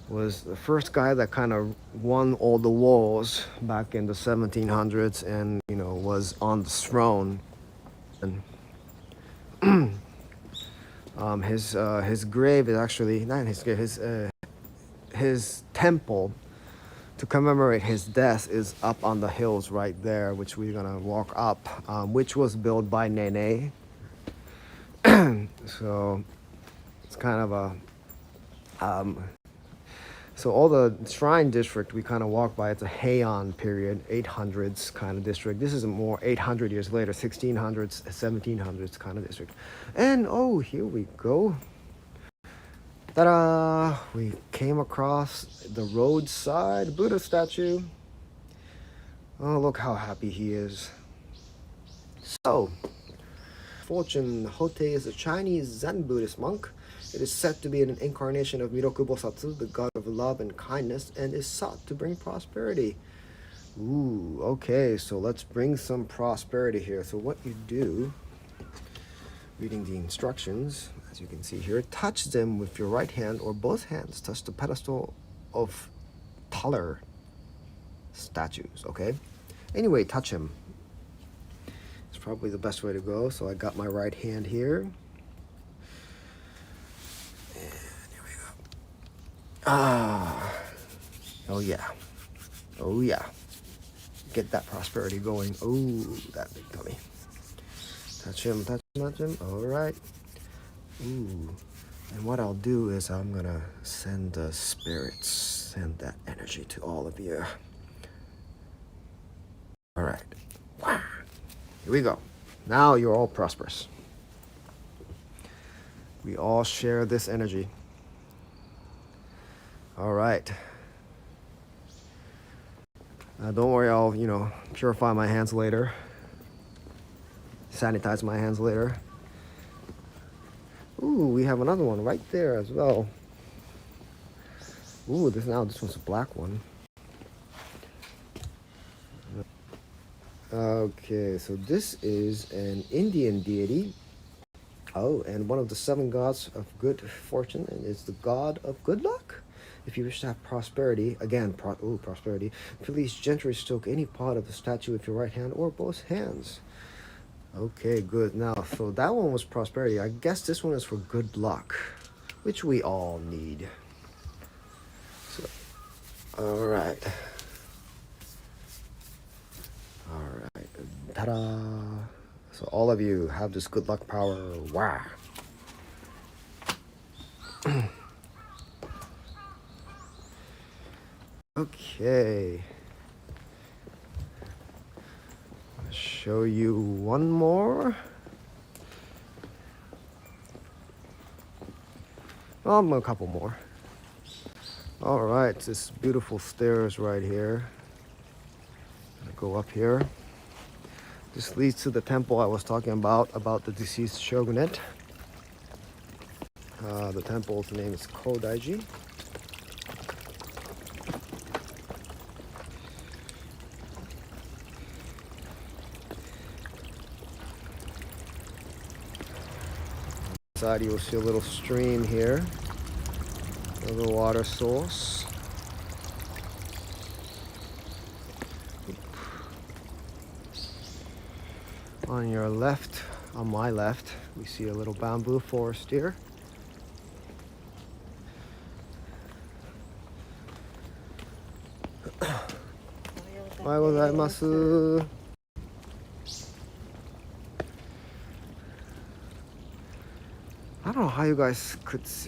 was the first guy that kind of won all the wars back in the 1700s and, was on the throne. And his grave is actually, not his grave, his temple to commemorate his death is up on the hills right there, which we're gonna walk up, which was built by Nene. So it's kind of So all the shrine district we kind of walk by, it's a Heian period, 800s kind of district. This is a more 800 years later, 1600s, 1700s kind of district. And oh, here we go. Ta-da! We came across the roadside Buddha statue. Oh, look how happy he is. So, fortune, Hotei is a Chinese Zen Buddhist monk. It is said to be an incarnation of Miroku Bosatsu, the god of love and kindness, and is sought to bring prosperity. Ooh, okay, so let's bring some prosperity here. So what you do, reading the instructions, as you can see here, touch them with your right hand or both hands. Touch the pedestal of taller statues, okay? Anyway, touch him. It's probably the best way to go. So I got my right hand here. And here we go. Ah. Oh yeah. Oh yeah. Get that prosperity going. Oh, that big tummy. Touch him, touch him, touch him. All right. Ooh. And what I'll do is I'm gonna send the spirits, send that energy to all of you. All right. Wow. Here we go. Now you're all prosperous. We all share this energy. All right. Don't worry, I'll, purify my hands later. Sanitize my hands later. Ooh, we have another one right there as well. Ooh, this one's a black one. Okay, so this is an Indian deity. Oh, and one of the 7 gods of good fortune, and is the god of good luck. If you wish to have prosperity, again, prosperity, please gently stroke any part of the statue with your right hand or both hands. Okay, good. Now, so that one was prosperity. I guess this one is for good luck, which we all need. So, all right. All right. Ta-da! So all of you have this good luck power. Wow. Okay. I'll show you one more. A couple more. All right, this beautiful stairs right here. Go up here. This leads to the temple I was talking about the deceased shogunate. The temple's name is Kodaiji. Inside you'll see a little stream here, a little water source. On your left, on my left, we see a little bamboo forest here. Ohayou gozaimasu. I don't know how you guys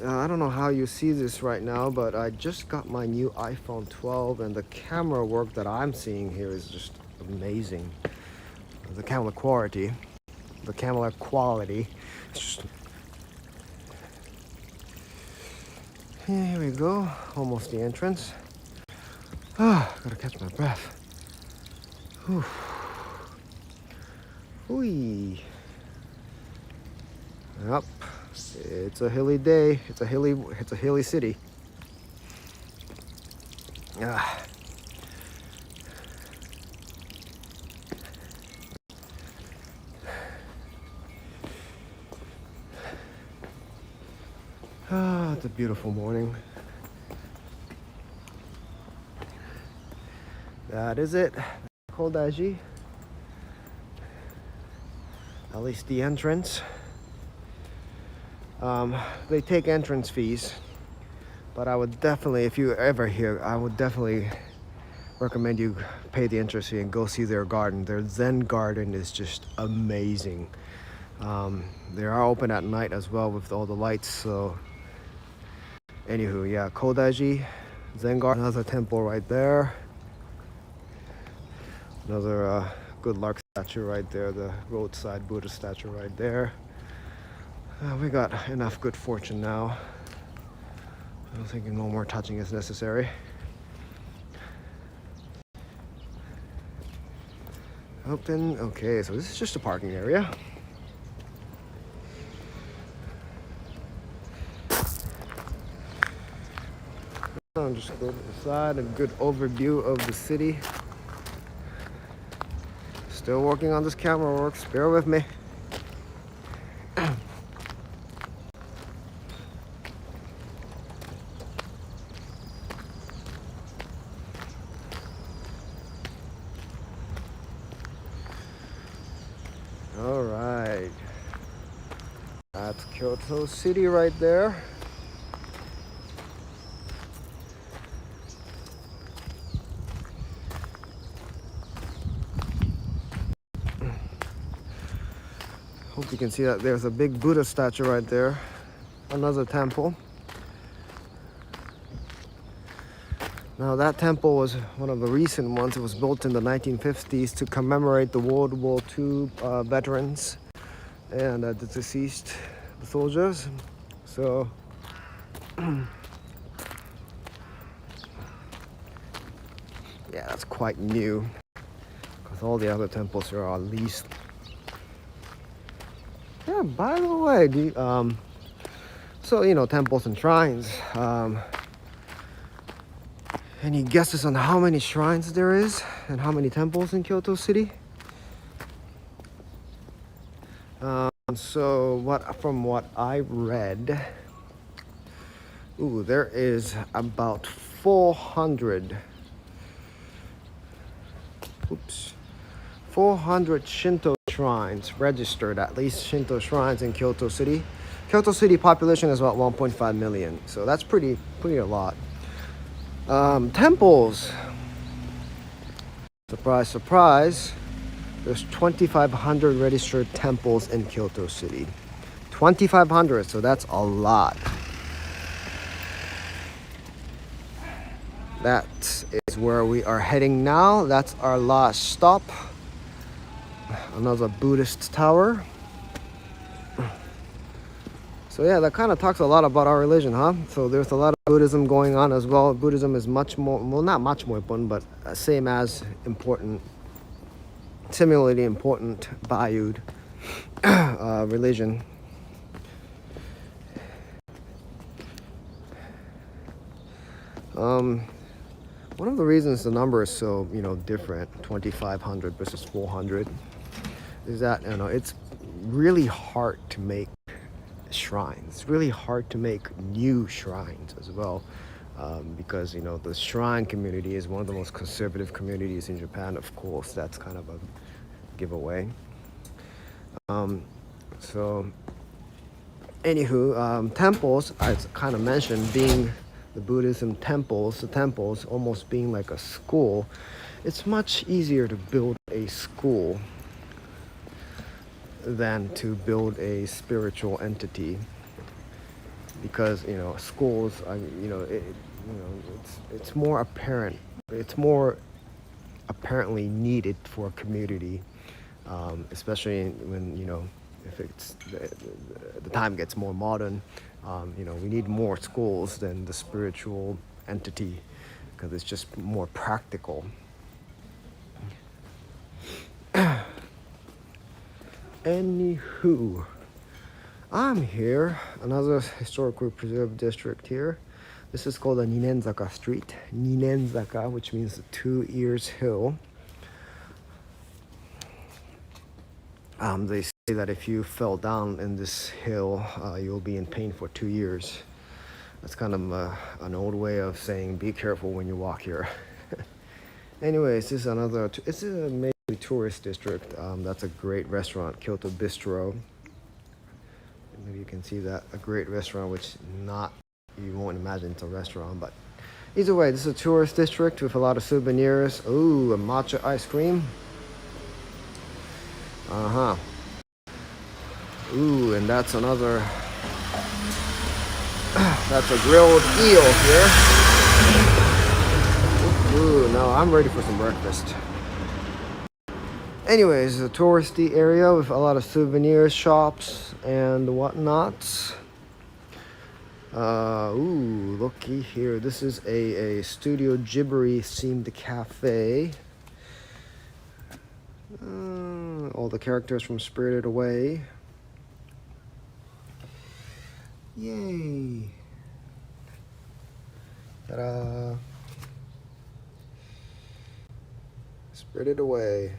I don't know how you see this right now, but I just got my new iPhone 12 and the camera work that I'm seeing here is just amazing. The camera quality, it's just... Here we go, almost the entrance. Gotta catch my breath. Whew. Whee. Yep, it's a hilly day. It's a hilly city. It's a beautiful morning. That is it. Kodaiji. At least the entrance. They take entrance fees, but I would definitely, if you're ever here, I would definitely recommend you pay the entrance fee and go see their garden. Their Zen garden is just amazing. They are open at night as well with all the lights. So, anywho, yeah, Kodaiji, Zen garden, another temple right there. Another good luck statue right there, the roadside Buddha statue right there. We got enough good fortune now. I don't think no more touching is necessary. Open, okay, so this is just a parking area. I'll just go to the side, a good overview of the city. Still working on this camera works, bear with me. All right, that's Kyoto City right there. Hope you can see that there's a big Buddha statue right there. Another temple. Now that temple was one of the recent ones. It was built in the 1950s to commemorate the World War II veterans and the deceased soldiers. So yeah, that's quite new because all the other temples are at least. Yeah, by the way, so you know, temples and shrines. Any guesses on how many shrines there is and how many temples in Kyoto City? So from what I read, there is about 400 Shinto shrines registered, at least Shinto shrines in Kyoto City. Kyoto City population is about 1.5 million, so that's pretty a lot. Temples, surprise, surprise, there's 2,500 registered temples in Kyoto City. 2,500, so that's a lot. That is where we are heading now. That's our last stop. Another Buddhist tower. So yeah, that kind of talks a lot about our religion, huh? So there's a lot of Buddhism going on as well. Buddhism is much more, well, not much more important, but same as important, similarly important valued religion. One of the reasons the number is so, different, 2,500 versus 400, is that, it's really hard to make shrines. It's really hard to make new shrines as well, because the shrine community is one of the most conservative communities in Japan. Of course, that's kind of a giveaway. So anywho, temples, as kind of mentioned, being the Buddhism temples, the temples almost being like a school, it's much easier to build a school than to build a spiritual entity, because schools are, it's more apparent, it's more apparently needed for a community, especially when if it's the time gets more modern. We need more schools than the spiritual entity, because it's just more practical. Anywho, I'm here, another historically preserved district here. This is called the Ninenzaka Street. Ninenzaka, which means the 2 Ears Hill. They say that if you fell down in this hill, you'll be in pain for 2 years. That's kind of an old way of saying be careful when you walk here. Anyways, this is a major tourist district. That's a great restaurant, Kyoto Bistro. Maybe you can see that, a great restaurant, which you won't imagine it's a restaurant, but either way, this is a tourist district with a lot of souvenirs. Ooh, a matcha ice cream. Ooh, and that's another, that's a grilled eel here. Ooh, no, I'm ready for some breakfast. Anyways, a touristy area with a lot of souvenir shops and whatnot. Ooh, looky here. This is a Studio Ghibli themed cafe. All the characters from Spirited Away. Yay! Ta-da! Spirited Away.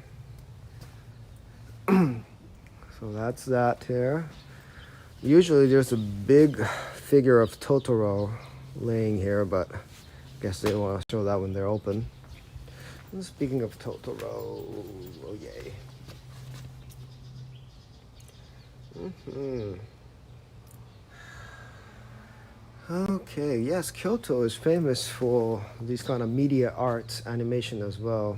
So that's that here. Usually there's a big figure of Totoro laying here, but I guess they want to show that when they're open. And speaking of Totoro, oh yay. Okay, yes, Kyoto is famous for these kind of media arts, animation as well.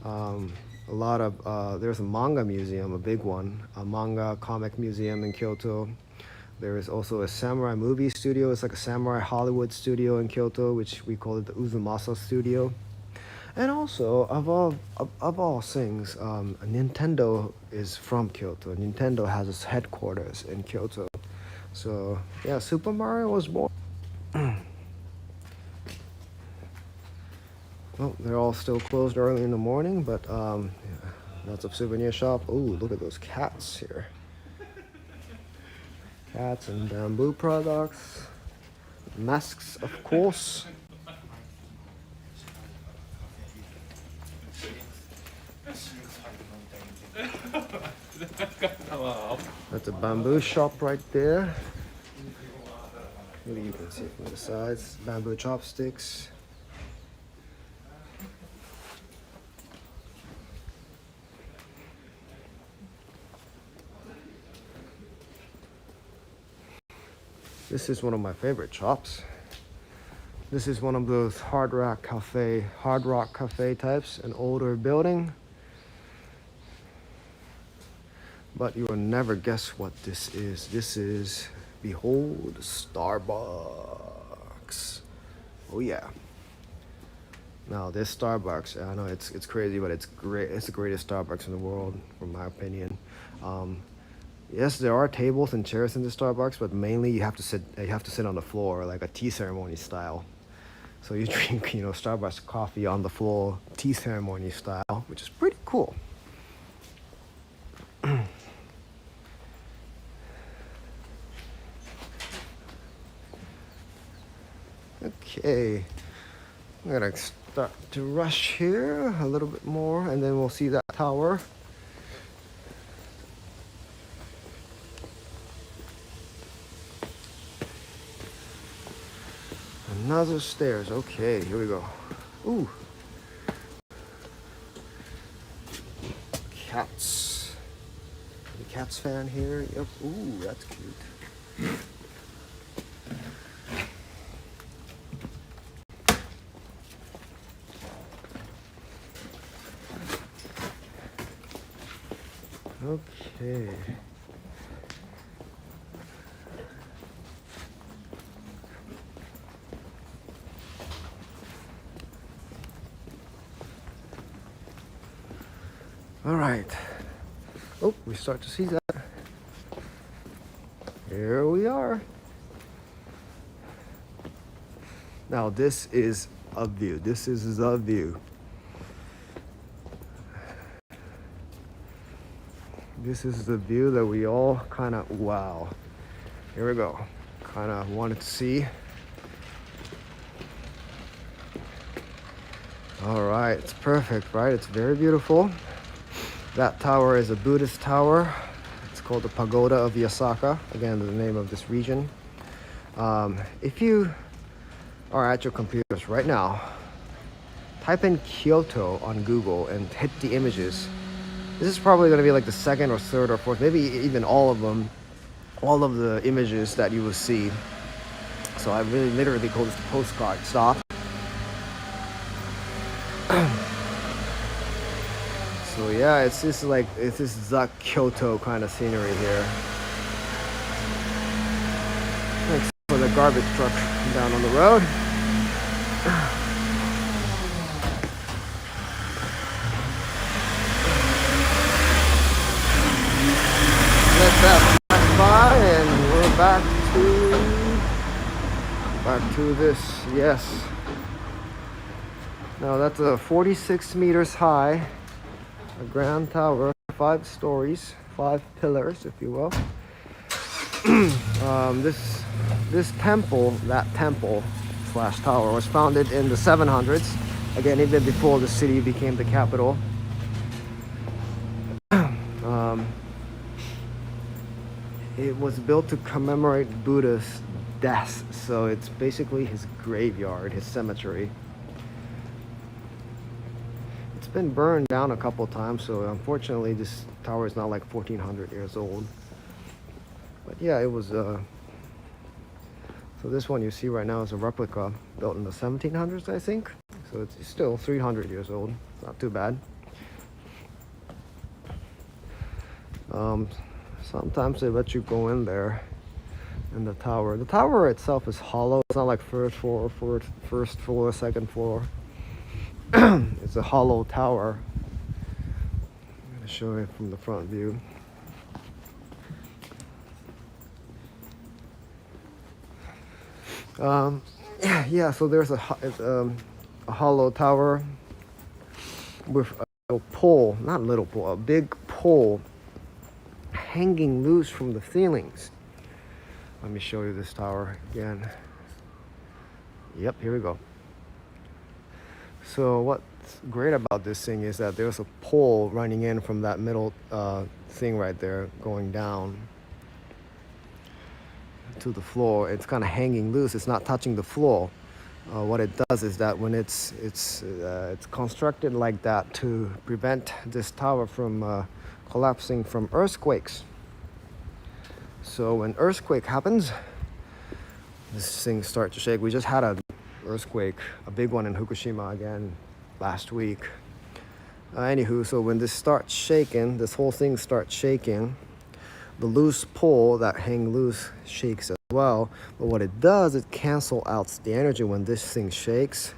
A lot of, there's a manga museum, a big one, a manga comic museum in Kyoto. There is also a samurai movie studio. It's like a samurai Hollywood studio in Kyoto, which we call it the Uzumasa Studio. And also, of all things, Nintendo is from Kyoto. Nintendo has its headquarters in Kyoto. So, yeah, Super Mario was born. Well, they're all still closed early in the morning, but yeah, lots of souvenir shop. Oh, look at those cats here. Cats and bamboo products. Masks, of course. That's a bamboo shop right there. Maybe you can see it from the sides. Bamboo chopsticks. This is one of my favorite shops. This is one of those hard rock cafe types, an older building. But you will never guess what this is. This is, behold, Starbucks. Oh yeah. Now this Starbucks, I know it's crazy, but it's great. It's the greatest Starbucks in the world, from my opinion. Yes, there are tables and chairs in the Starbucks, but mainly you have to sit on the floor, like a tea ceremony style. So you drink, Starbucks coffee on the floor, tea ceremony style, which is pretty cool. Okay, I'm gonna start to rush here a little bit more, and then we'll see that tower. Another stairs. Okay, here we go. Ooh. Cats. The cats fan here. Yep. Ooh, that's cute. Okay. All right. Oh, we start to see that. Here we are. Now this is a view. This is the view. This is the view that we all kind of, wow. Here we go. Kind of wanted to see. All right, it's perfect, right? It's very beautiful. That tower is a Buddhist tower. It's called the Pagoda of Yasaka. Again, the name of this region. If you are at your computers right now, type in Kyoto on Google and hit the images. This is probably going to be like the second or third or fourth, maybe even all of them, all of the images that you will see. So I really literally call this the postcard stop. So yeah, it's just like, it's just the Kyoto kind of scenery here. Except for the garbage truck down on the road. back to this. Yes. Now that's a 46 meters high, a grand tower, 5 stories, 5 pillars, if you will. This temple, that temple slash tower, was founded in the 700s. Again, even before the city became the capital. It was built to commemorate Buddha's death, so it's basically his graveyard, his cemetery. It's been burned down a couple times, so unfortunately this tower is not like 1400 years old. But yeah, it was so this one you see right now is a replica built in the 1700s, I think. So it's still 300 years old. It's not too bad. Sometimes they let you go in there in the tower. The tower itself is hollow. It's not like first floor, second floor. It's a hollow tower. I'm going to show it from the front view. Yeah, so there's a hollow tower with a pole, not a little pole, a big pole hanging loose from the ceilings. Let me show you this tower again. Yep, here we go. So what's great about this thing is that there's a pole running in from that middle thing right there going down to the floor. It's kind of hanging loose. It's not touching the floor. What it does is that when it's constructed like that to prevent this tower from collapsing from earthquakes. So when earthquake happens, this thing starts to shake. We just had an earthquake, a big one in Fukushima again last week. Anywho, so when this starts shaking, this whole thing starts shaking. The loose pole that hang loose shakes as well. But what it does, it cancels out the energy when this thing shakes.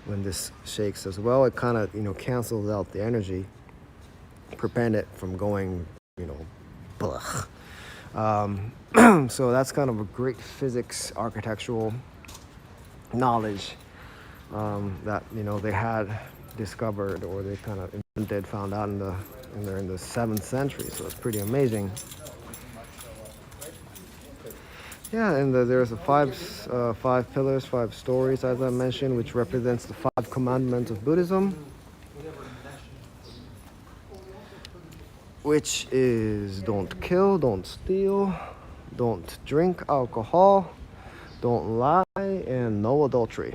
When this shakes as well, it kind of, cancels out the energy, prevent it from going, blah. So that's kind of a great physics architectural knowledge that they had discovered, or they kind of invented, found out in the 7th century. So it's pretty amazing. Yeah, and there's a five pillars, 5 stories, as I mentioned, which represents the 5 commandments of Buddhism, which is don't kill, don't steal, don't drink alcohol, don't lie, and no adultery.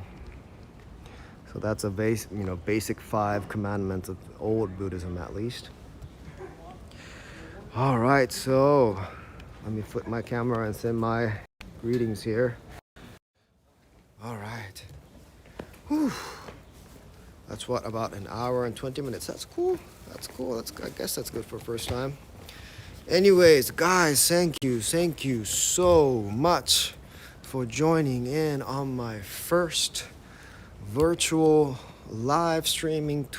So that's a basic 5 commandments of old Buddhism, at least. All right, so let me flip my camera and send my greetings here. All right. Whew. That's about an hour and 20 minutes. That's cool. I guess that's good for first time. Anyways, guys, thank you so much for joining in on my first virtual live streaming